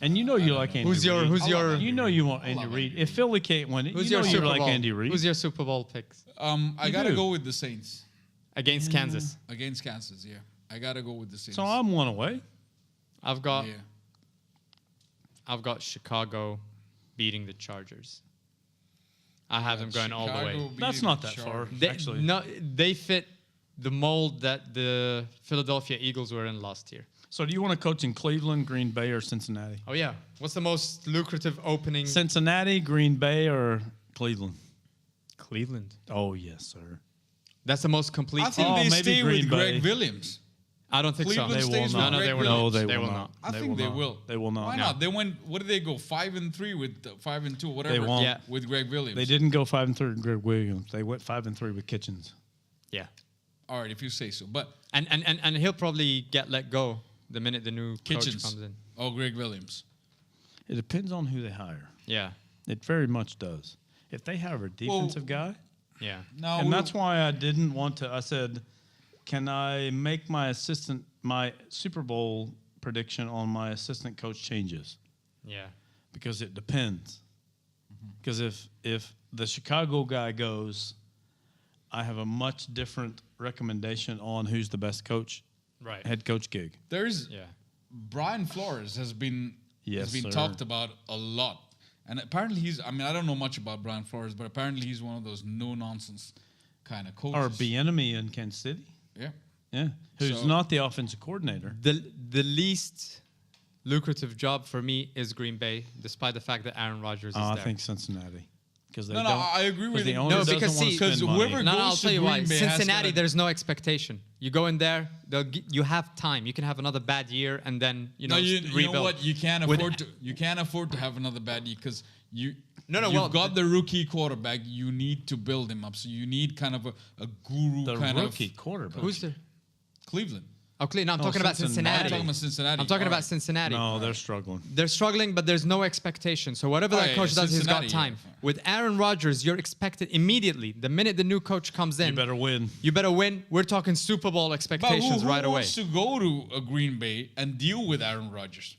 And you know you like Andy
Who's your
Reid.
who's your
You know you want Andy
love
Reid.
Andy
If Philly can't win it,
who's
you
your
know
Super
you like
Bowl?
Andy Reid.
Who's your Super Bowl picks
I
You
gotta
do.
go with the Saints
against Kansas?
against Kansas. Yeah, I gotta go with the Saints.
So I'm one away.
I've got
yeah.
Chicago beating the Chargers. I have them going all the way.
Chicago
That's
beating
not
the
that far.
Chargers.
Actually.
No, they fit the mold that the Philadelphia Eagles were in last year.
So do you want to coach in Cleveland, Green Bay, or Cincinnati?
Oh yeah. What's the most lucrative opening?
Cincinnati, Green Bay, or Cleveland?
Cleveland.
Oh, yes, sir.
That's the most complete
I think
team.
Oh,
they
maybe
stay
Green
with
Bay.
Greg Williams.
I don't think
Cleveland
so.
They
stays
will
with
not.
Greg
they will
Williams.
No, they
They
will
will
not.
not.
I
They
think
will
they
not.
will.
They will not.
Why
No.
not? They went. What did they go? 5-3 with 5-2, whatever.
They won't.
Yeah.
With Greg Williams.
They didn't go 5-3 with Greg Williams. They went 5-3 with Kitchens.
Yeah.
All right, if you say so. But
And he'll probably get let go the minute the new
Kitchens.
coach comes in.
Oh, Greg Williams.
It depends on who they hire.
Yeah.
It very much does. If they hire a defensive guy,
Yeah.
No,
and that's why I didn't want to. I said, can I make my Super Bowl prediction on my assistant coach changes?
Yeah.
Because it depends. Because if the Chicago guy goes, I have a much different recommendation on who's the best coach,
Right.
head coach gig.
there's
Yeah.
Brian Flores has been
Yes, sir.
talked about a lot. And apparently I don't know much about Brian Flores, but apparently he's one of those no-nonsense kind of coaches.
Or Bieniemy in Kansas City.
Yeah.
Yeah. Who's
So-
not the offensive coordinator.
The least lucrative job for me is Green Bay, despite the fact that Aaron Rodgers is
I
there.
think Cincinnati. Because they
No,
don't.
I agree with
the
you.
owner
No,
doesn't
because
wanna
see-
spend
'cause
money.
whoever-
No,
goes
I'll
to
tell you why.
Green Bay has
Cincinnati,
gotta-
there's no expectation. You go in there, you have time. You can have another bad year and then you rebuild.
know what? You can't
With-
afford to have another bad year because you've
well,
got the rookie quarterback. You need to build him up. So you need kind of a guru
The
kind
rookie
of
quarterback.
Who's the?
Cleveland.
Oh, no, I'm talking about
Cincinnati.
Cincinnati.
I'm talking about Cincinnati.
I'm talking
All
about
right.
Cincinnati.
No, they're struggling.
They're struggling, but there's no expectation. So whatever
Oh,
that
yeah,
coach does, he's got
Cincinnati,
time.
yeah.
With Aaron Rodgers, you're expected immediately. The minute the new coach comes in,
You better win.
you better win. We're talking Super Bowl
But
expectations
who
right away.
wants to go to a Green Bay and deal with Aaron Rodgers?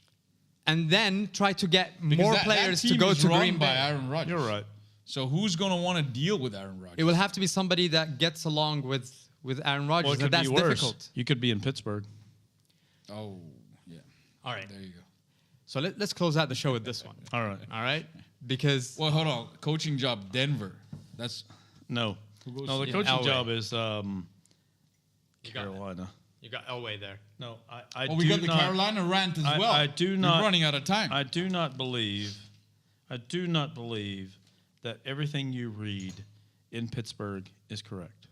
And then try to get
Because
more
that
players to
team
go
is
to
run
Green
by
Bay.
Aaron Rodgers.
You're right.
So who's going to want to deal with Aaron Rodgers?
It will have to be somebody that gets along with Aaron Rodgers,
Well, it
and
could
that's
be worse.
difficult.
You could be in Pittsburgh.
Oh, yeah.
All right.
There you go.
So let's close out the show with this one.
All right.
All right? Because
Well, hold on. Coaching job, Denver. That's
No. No, the coaching job is Carolina.
You got Elway there.
No, I
we got the Carolina rant as well.
I do not.
We're running out of time.
I do not believe that everything you read in Pittsburgh is correct.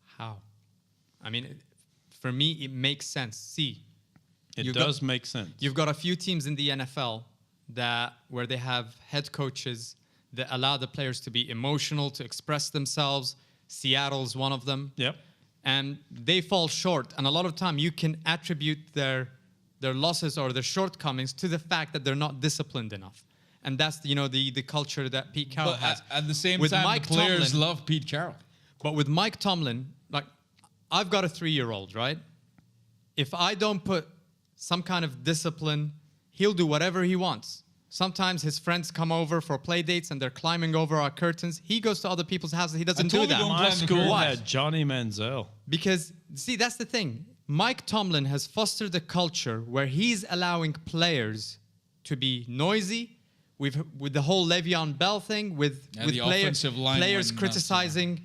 How? I mean, for me, it makes sense. See,
it does make sense.
You've got a few teams in the NFL where they have head coaches that allow the players to be emotional, to express themselves. Seattle's one of them.
Yep.
And they fall short. And a lot of time you can attribute their losses or their shortcomings to the fact that they're not disciplined enough. And that's the culture that Pete Carroll has.
At the same
with
time,
Mike
the players
Tomlin,
love Pete Carroll.
But with Mike Tomlin, like, I've got a 3-year-old, right? If I don't put some kind of discipline, he'll do whatever he wants. Sometimes his friends come over for play dates and they're climbing over our curtains. He goes to other people's houses. He doesn't do that.
My school had Johnny Manziel.
Because, see, that's the thing. Mike Tomlin has fostered a culture where he's allowing players to be noisy, with the whole Le'Veon Bell thing, with players criticizing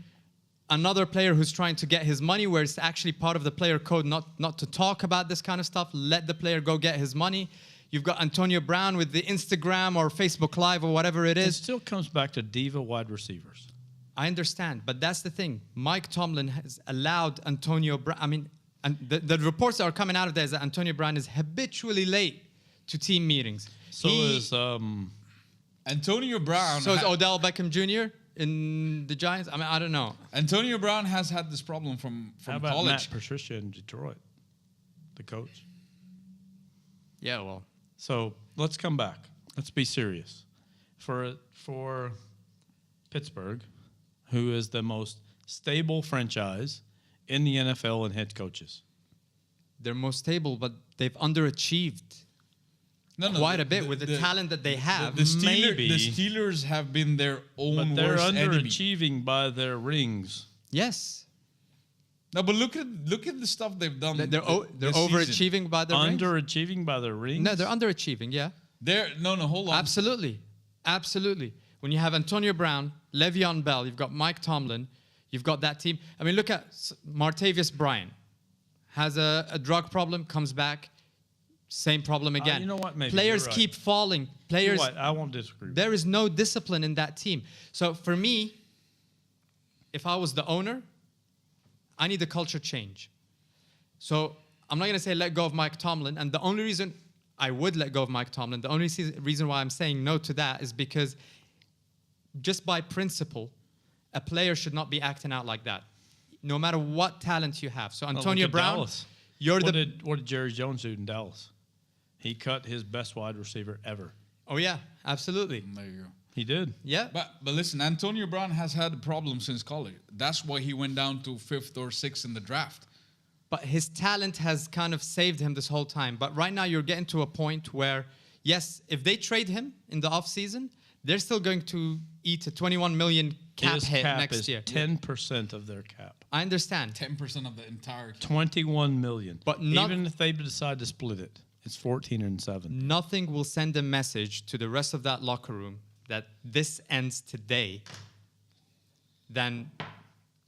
another player who's trying to get his money, where it's actually part of the player code not to talk about this kind of stuff. Let the player go get his money. You've got Antonio Brown with the Instagram or Facebook Live or whatever it is.
It still comes back to diva wide receivers.
I understand, but that's the thing. Mike Tomlin has allowed Antonio Brown. I mean, and the reports that are coming out of there is that Antonio Brown is habitually late to team meetings.
So is
Antonio Brown.
So is Odell Beckham Jr. in the Giants. I mean, I don't know.
Antonio Brown has had this problem from
How about
college.
Matt Patricia in Detroit, the coach?
Yeah, well.
So let's come back. Let's be serious. For Pittsburgh, who is the most stable franchise in the NFL in head coaches.
They're most stable, but they've underachieved quite a bit with the talent that they have.
The Steelers have been their own
but they're
worst
underachieving
enemy.
by their rings.
Yes.
No, but look at the stuff they've done.
They're overachieving by their rings.
Underachieving by their rings?
No, they're underachieving, yeah.
Hold on.
Absolutely. When you have Antonio Brown, Le'Veon Bell, you've got Mike Tomlin, you've got that team. I mean, look at Martavis Bryant. Has a drug problem, comes back, same problem again.
You know what? Maybe
players keep falling. Players.
You know what? I won't disagree.
There is no discipline in that team. So for me, if I was the owner, I need a culture change. So I'm not going to say let go of Mike Tomlin. And the only reason I would let go of Mike Tomlin, the only reason why I'm saying no to that is because just by principle, a player should not be acting out like that, no matter what talent you have. So Antonio Brown,
Dallas.
What
did Jerry Jones do in Dallas? He cut his best wide receiver ever.
Oh yeah, absolutely.
There you go.
He did.
Yeah.
But listen, Antonio Brown has had a problem since college. That's why he went down to 5th or 6th in the draft.
But his talent has kind of saved him this whole time. But right now you're getting to a point where, yes, if they trade him in the offseason, they're still going to eat a $21 million cap hit next year.
10% of their cap.
I understand.
10% of the entire cap.
$21 million.
But
even if they decide to split it, it's 14 and 7.
Nothing will send a message to the rest of that locker room that this ends today than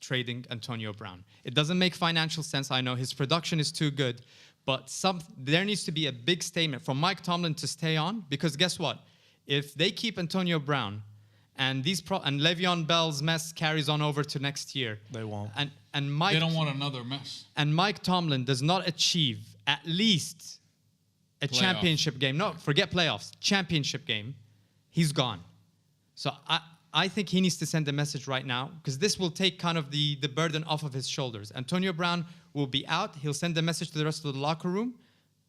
trading Antonio Brown. It doesn't make financial sense. I know his production is too good, but there needs to be a big statement from Mike Tomlin to stay on, because guess what? If they keep Antonio Brown and and Le'Veon Bell's mess carries on over to next year,
they won't.
And Mike,
they don't want another mess.
And Mike Tomlin does not achieve at least a championship game. No, forget playoffs. Championship game. He's gone. So I think he needs to send a message right now, because this will take kind of the burden off of his shoulders. Antonio Brown will be out. He'll send a message to the rest of the locker room.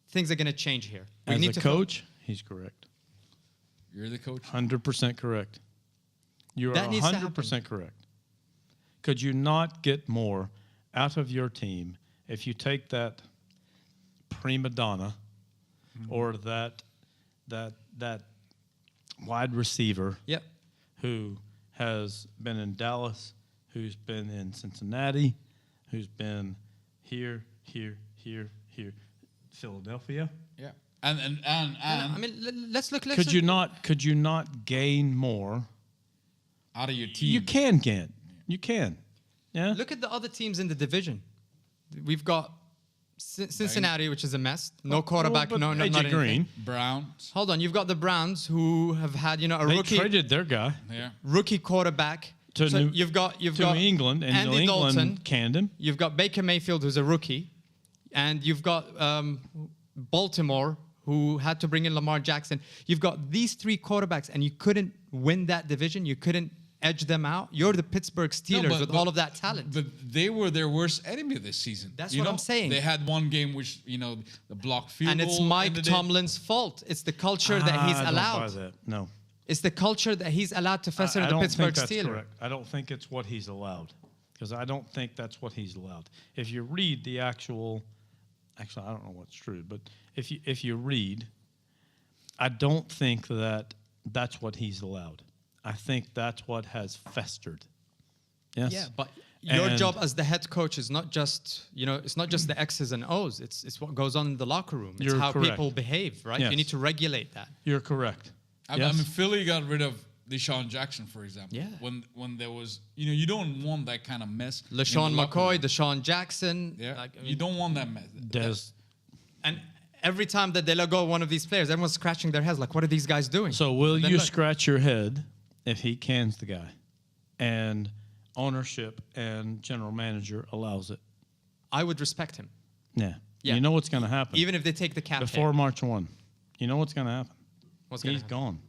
Things are going to change here.
As a coach, he's correct.
You're the coach?
100% correct. You are 100% correct. Could you not get more out of your team if you take that prima donna or that wide receiver who has been in Dallas, who's been in Cincinnati, who's been here, Philadelphia?
Yeah. And
I mean, let's look.
Could you not gain more
out of your team.
You can get. You can. Yeah.
Look at the other teams in the division. We've got Cincinnati, which is a mess. No quarterback,
Well, but
not
AJ
anything.
Green.
Browns.
Hold on, you've got the Browns who have had a
They
rookie
traded their guy
Yeah.
rookie quarterback.
to
So
New,
you've got
to New England, and
Andy
New England
Dalton.
canned him.
You've got Baker Mayfield, who's a rookie, and you've got Baltimore, who had to bring in Lamar Jackson. You've got these three quarterbacks, and you couldn't win that division. You couldn't edge them out. You're the Pittsburgh Steelers with all of that talent.
But they were their worst enemy this season.
That's what I'm saying.
They had one game which, the blocked field
And
goal.
it's Mike
ended it.
Tomlin's fault. It's the culture that he's
I don't
allowed.
buy that. No.
It's the culture that he's allowed to fester in
I
the
don't
Pittsburgh
think that's
Steelers.
correct. I don't think it's what he's allowed, because I don't think that's what he's allowed. If you read the actually, I don't know what's true, but if you read, I don't think that's what he's allowed. I think that's what has festered. Yes.
Yeah, but your
And-
job as the head coach is not just, it's not just the X's and O's. It's what goes on in the locker room. It's
You're
how
correct.
people behave, right?
Yes.
You need to regulate that.
You're correct.
I
Yes.
mean, Philly got rid of Deshaun Jackson, for example.
Yeah.
When there was, you don't want that kind of mess. in
LaShawn
the locker
McCoy,
room.
Deshaun Jackson.
Yeah. You don't want that mess.
And every time that they let go of one of these players, everyone's scratching their heads like, what are these guys doing?
So will
Then
you
look.
scratch your head if he cans the guy, and ownership and general manager allows it?
I would respect him.
Yeah.
Yeah.
You know what's going to happen
Even if they take the cap
before
hit.
March 1. You know what's going to happen.
What's gonna
He's
happen?
gone.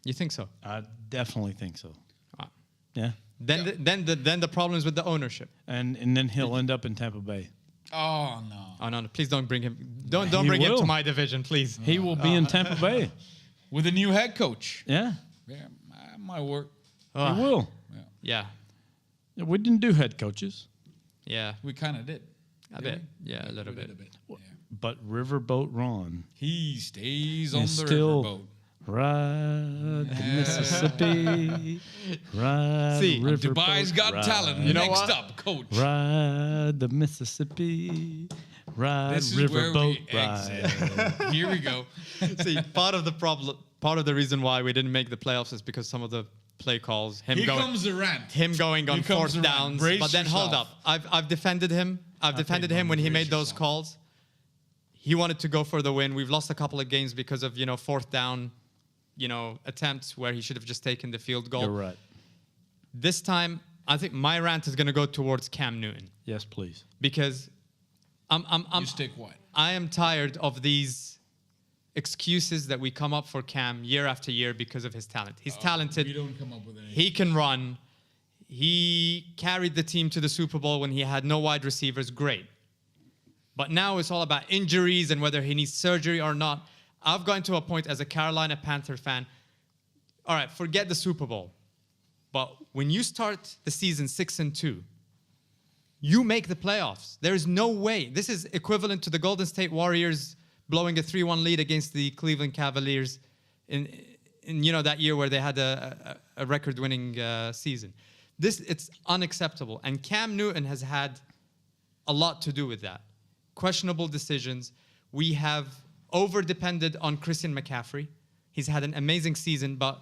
You think so?
I definitely think so.
Ah.
Yeah.
Then the problem is with the ownership.
And then he'll end up in Tampa Bay.
Oh, no.
Oh no, please don't bring him. Don't
He
bring him
will.
to my division, please.
He will be in Tampa Bay.
With a new head coach.
Yeah.
Yeah, that might work.
Ah,
He will.
Yeah,
We didn't do head coaches,
yeah,
We kind of did.
a
Did
bit.
we?
Yeah, a little
We
bit.
did Yeah.
but Riverboat Ron
He stays on
is
the
still
riverboat.
ride the Mississippi, ride
See,
the riverboat,
Dubai's Got
ride,
Talent.
You know
Next
what?
up, coach.
Ride the Mississippi, ride
This is where
riverboat,
we
ride.
exit. Here we go.
See, part of the reason why we didn't make the playoffs is because some of the play calls,
Here comes the rant.
him going on
Here comes
fourth
the rant.
downs.
Brace
But then hold
yourself.
up, I've defended him. I've defended him when he
brace
made those
yourself.
calls. He wanted to go for the win. We've lost a couple of games because of fourth down, attempts where he should have just taken the field goal.
You're right.
This time, I think my rant is going to go towards Cam Newton
Yes, please.
because I'm
You stay quiet.
I am tired of these excuses that we come up for Cam year after year because of his talent. He's talented.
We don't come up with any.
He can run. He carried the team to the Super Bowl when he had no wide receivers. Great. But now it's all about injuries and whether he needs surgery or not. I've gotten to a point as a Carolina Panther fan. All right, forget the Super Bowl. But when you start the season 6-2, you make the playoffs. There is no way. This is equivalent to the Golden State Warriors blowing a 3-1 lead against the Cleveland Cavaliers in that year where they had a record-winning season. It's unacceptable. And Cam Newton has had a lot to do with that. Questionable decisions. We have over-depended on Christian McCaffrey. He's had an amazing season, but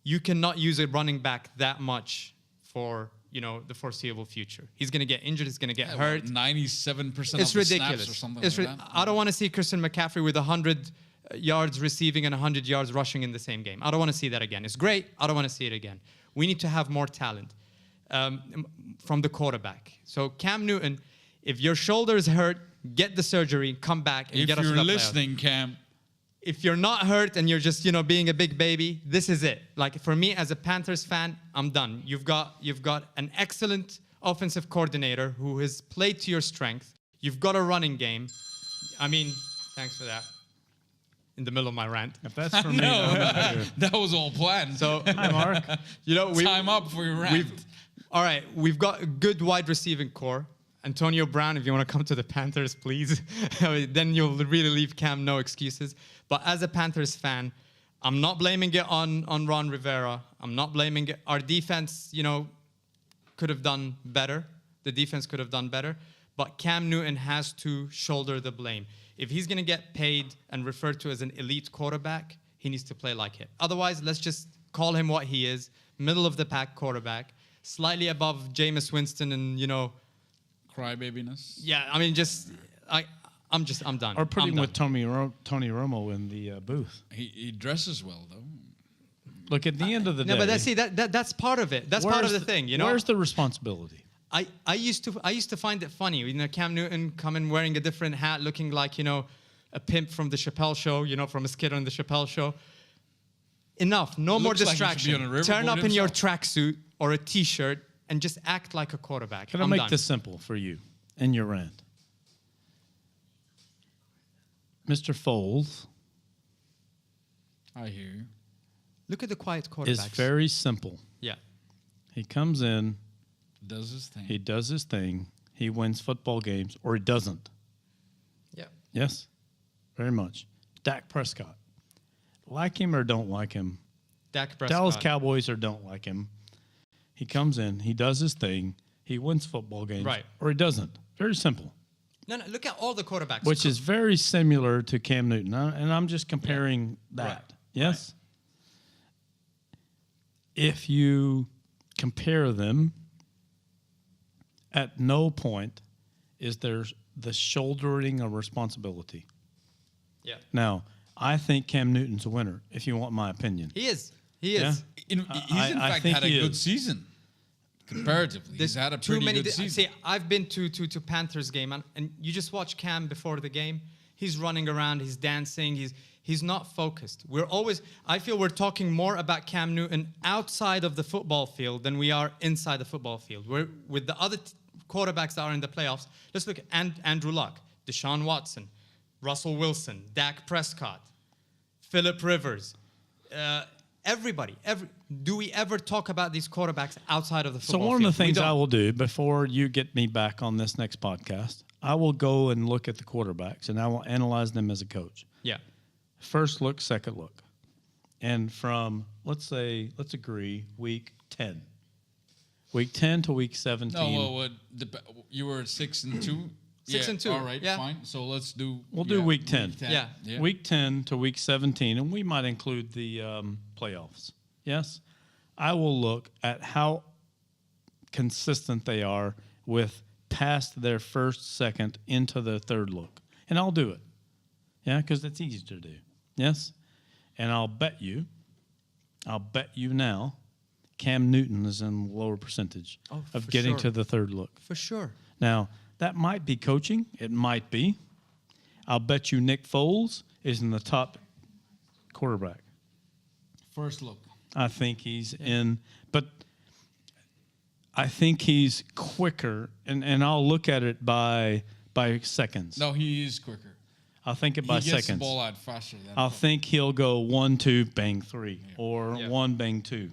you cannot use a running back that much for the foreseeable future. He's going to get injured. He's going to get hurt.
97% of
It's
the
ridiculous.
snaps or something
It's
like that.
I don't want to see Christian McCaffrey with 100 yards receiving and 100 yards rushing in the same game. I don't want to see that again. It's great. I don't want to see it again. We need to have more talent from the quarterback. So Cam Newton, if your shoulder is hurt, get the surgery, come back, and
If
get us to
you're
the playoffs.
listening, Cam,
If you're not hurt and you're just being a big baby, this is it. Like for me as a Panthers fan, I'm done. You've got an excellent offensive coordinator who has played to your strength. You've got a running game. I mean, thanks for that. In the middle of my rant.
If that's for me,
no,
I'm out here.
that was all planned.
So
Hi, Mark.
Time up for your rant.
All right, we've got a good wide receiving core. Antonio Brown, if you want to come to the Panthers, please. Then you'll really leave Cam no excuses. But as a Panthers fan, I'm not blaming it on Ron Rivera. I'm not blaming it. Our defense, could have done better. The defense could have done better. But Cam Newton has to shoulder the blame. If he's going to get paid and referred to as an elite quarterback, he needs to play like it. Otherwise, let's just call him what he is, middle of the pack quarterback, slightly above Jameis Winston and,
Crybabiness.
yeah, I mean, I'm done.
Or put
I'm
him
done.
with Tony Romo in the booth.
He dresses well, though.
Look, at the end of the day.
No, but that's part of it. That's part of the thing,
Where's the responsibility?
I used to find it funny, Cam Newton coming wearing a different hat, looking like, a pimp from the Chappelle show, from a skit on the Chappelle show. Enough. No more
Looks like he should be
distraction.
on a riverboat
Turn up in your
himself.
tracksuit or a T-shirt and just act like a quarterback.
Can I make this simple for you and your rant? Mr. Foles
I hear you.
Look at the quiet quarterbacks.
is very simple.
Yeah.
He comes in,
Does his thing.
he does his thing, he wins football games, or he doesn't.
Yeah.
Yes, very much. Dak Prescott. Like him or don't like him.
Dak Prescott.
Dallas Cowboys or don't like him. He comes in, he does his thing, he wins football games,
Right.
or he doesn't. Very simple.
No, look at all the quarterbacks.
Which is very similar to Cam Newton. And I'm just comparing that.
Right.
Yes? If you compare them, at no point is there the shouldering of responsibility.
Yeah.
Now, I think Cam Newton's a winner, if you want my opinion.
He is. He is.
Yeah.
He's in
I
fact
think
had a
he
good
is.
season. Comparatively, he's had a pretty good season.
See, I've been to Panthers game, and you just watch Cam before the game. He's running around, he's dancing, he's not focused. I feel we're talking more about Cam Newton outside of the football field than we are inside the football field. We're with the other quarterbacks that are in the playoffs. Let's look at Andrew Luck, Deshaun Watson, Russell Wilson, Dak Prescott, Phillip Rivers. Everybody. Do we ever talk about these quarterbacks outside of the football
So one
field?
of the things I will do before you get me back on this next podcast, I will go and look at the quarterbacks and I will analyze them as a coach.
Yeah.
First look, second look. And from, let's agree, week 10. Week 10 to week 17.
No, you were 6-2.
6-2.
All right,
Yeah.
fine. So let's do.
We'll do week 10.
Yeah.
Week 10 to week 17, and we might include the playoffs. Yes? I will look at how consistent they are with past their first, second, into the third look. And I'll do it. Yeah, because it's easy to do. Yes? And I'll bet you now, Cam Newton is in lower percentage of
for
getting
sure.
to the third look.
For sure.
Now, that might be coaching. It might be. I'll bet you Nick Foles is in the top quarterback.
First look.
I think he's in, but I think he's quicker, and I'll look at it by seconds.
No, he is quicker.
I'll think it by
He gets
seconds.
the ball out faster than.
I'll think he'll go 1, 2, bang 3, or
Yeah.
1, bang 2.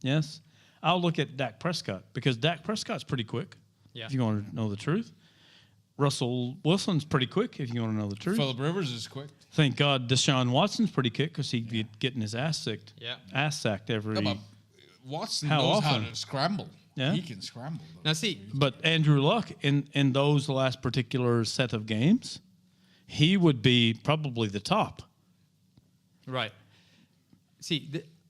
Yes? I'll look at Dak Prescott because Dak Prescott's pretty quick.
Yeah.
If you want to know the truth. Russell Wilson's pretty quick if you want to know the truth.
Phillip Rivers is quick.
Thank God Deshaun Watson's pretty quick because he'd be getting his ass sacked every.
No, but Watson
How
knows
often?
how to scramble.
Yeah.
He can scramble. Though.
Now see,
But Andrew Luck in those last particular set of games, he would be probably the top.
right. See,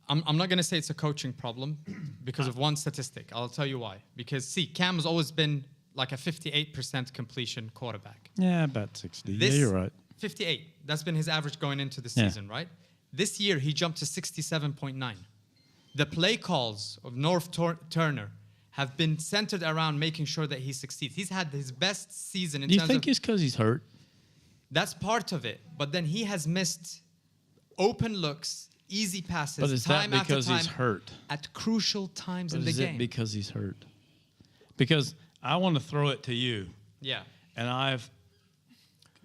I'm not going to say it's a coaching problem because of one statistic. I'll tell you why. Because, see, Cam's always been like a 58% completion quarterback.
Yeah, about 60. Yeah, you're right.
58. That's been his average going into the
Yeah.
season, right? This year, he jumped to 67.9. The play calls of North Turner have been centered around making sure that he succeeds. He's had his best season in
Do you
terms
think
of...
it's because he's hurt?
That's part of it. But then he has missed open looks, easy passes,
But is that
time after
because
time
he's hurt?
at crucial times in
Or
the
is
game.
it because he's hurt? Because I want to throw it to you,
Yeah.
and I've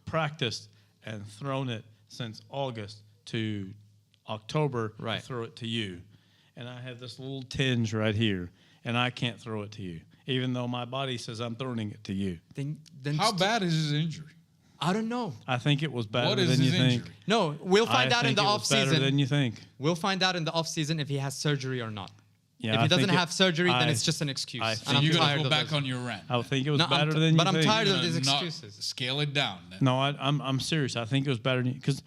practiced and thrown it since August to October
Right.
to throw it to you. And I have this little tinge right here, and I can't throw it to you, even though my body says I'm throwing it to you.
Then
How bad is his injury?
I don't know.
I think it was better
What is
than you
his
think.
injury?
No, we'll find out in the off
Better than
season.
you think.
We'll find out in the off season if he has surgery or not.
Yeah,
if
I
he doesn't
think
have surgery, then
I-
it's just an excuse.
I
And
think
I'm
You're
tired
gonna go
of
back
those.
on your rant.
I think it was
No,
better than you
but I'm
think.
tired of
You're
these
gonna
excuses.
Scale it down. Then.
No, I'm serious. I think it was better than because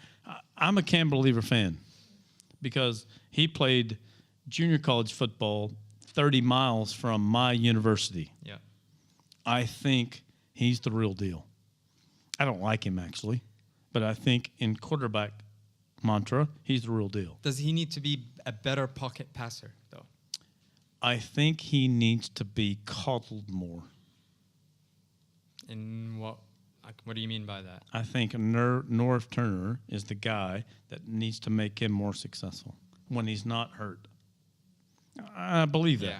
I'm a Cam Believer fan because he played junior college football 30 miles from my university.
Yeah.
I think he's the real deal. I don't like him, actually, but I think in quarterback mantra, he's the real deal.
Does he need to be a better pocket passer, though?
I think he needs to be coddled more.
In what? Like, what do you mean by that?
I think North Turner is the guy that needs to make him more successful when he's not hurt. I believe that.
Yeah.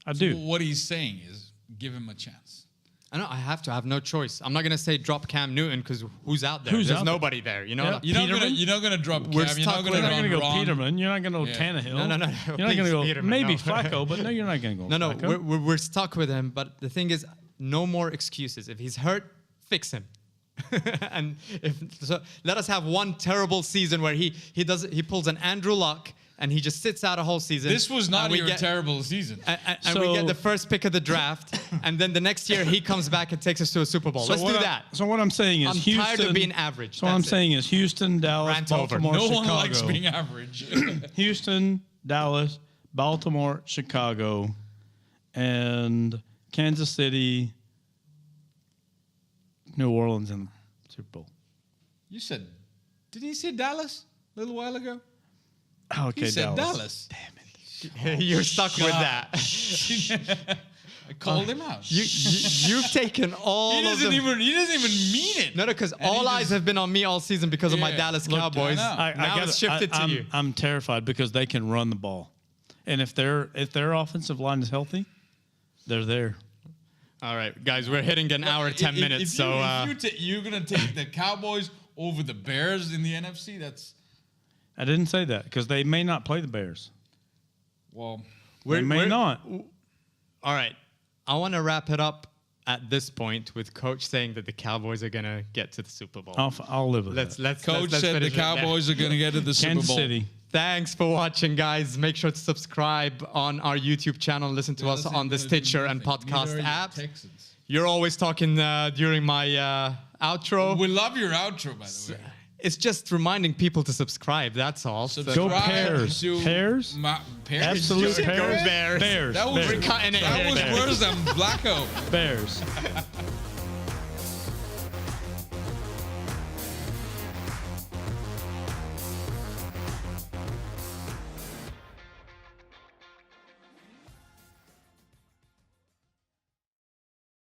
I do.
What he's saying is give him a chance.
I know I have to. I have no choice. I'm not gonna say drop Cam Newton because who's out there?
Who's
There's
out there?
nobody there. You know.
Yeah.
Like,
You're not gonna drop Cam.
We're
You're
stuck
not
with-
You're
gonna
not going to go
Ron.
Peterman. You're not going to go
Yeah.
Tannehill.
No.
You're not
Please,
going to go
Peterman,
maybe
no.
Flacco, but no, you're not going to go
No,
Flacco.
we're stuck with him. But the thing is, no more excuses. If he's hurt, fix him. And so, let us have one terrible season where he pulls an Andrew Luck and he just sits out a whole season.
This was not
and we
your
get-
terrible season.
And
So-
we get the first pick of the draft, and then the next year he comes back and takes us to a Super Bowl. Let's do that.
So what I'm saying is
I'm
Houston.
tired of being average.
So what I'm
That's it.
saying is Houston, Dallas,
Rant over.
Baltimore,
No
Chicago.
one likes being average.
Houston, Dallas, Baltimore, Chicago, and Kansas City, New Orleans, and Super Bowl.
You said, did he say Dallas a little while ago?
Okay,
He said
Dallas.
Dallas.
You're stuck with that.
I called him out.
You've taken all
He
of
doesn't
the...
even mean it.
No, because
And he
all eyes
just-
have been on me all season because of my
Yeah.
Dallas
Look,
Cowboys.
I know.
Now it's shifted to you.
I'm terrified because they can run the ball, and if their offensive line is healthy, they're there.
All right, guys, we're hitting an hour, 10 minutes. So
you're gonna take the Cowboys over the Bears in the NFC. That's
I didn't say that because they may not play the Bears.
well.
They may not.
All right, I want to wrap it up at this point with Coach saying that the Cowboys are gonna get to the Super Bowl.
I'll live with
Let's
that.
Coach
let's
said the
finish it there.
Cowboys are gonna get to the Super
Kansas
Bowl.
City.
Thanks for watching, guys. Make sure to subscribe on our YouTube channel. Listen to us on the Stitcher and podcast app.
Texans.
You're always talking during my outro.
We love your outro, by the way.
It's just reminding people to subscribe. That's all.
Go Pears.
to
Pears?
Pears?
Absolute
Did you say
Pears.
Bears.
Bears.
That was,
Bears.
Cutting it
that
here,
was
Bears.
worse than Blacko.
Bears.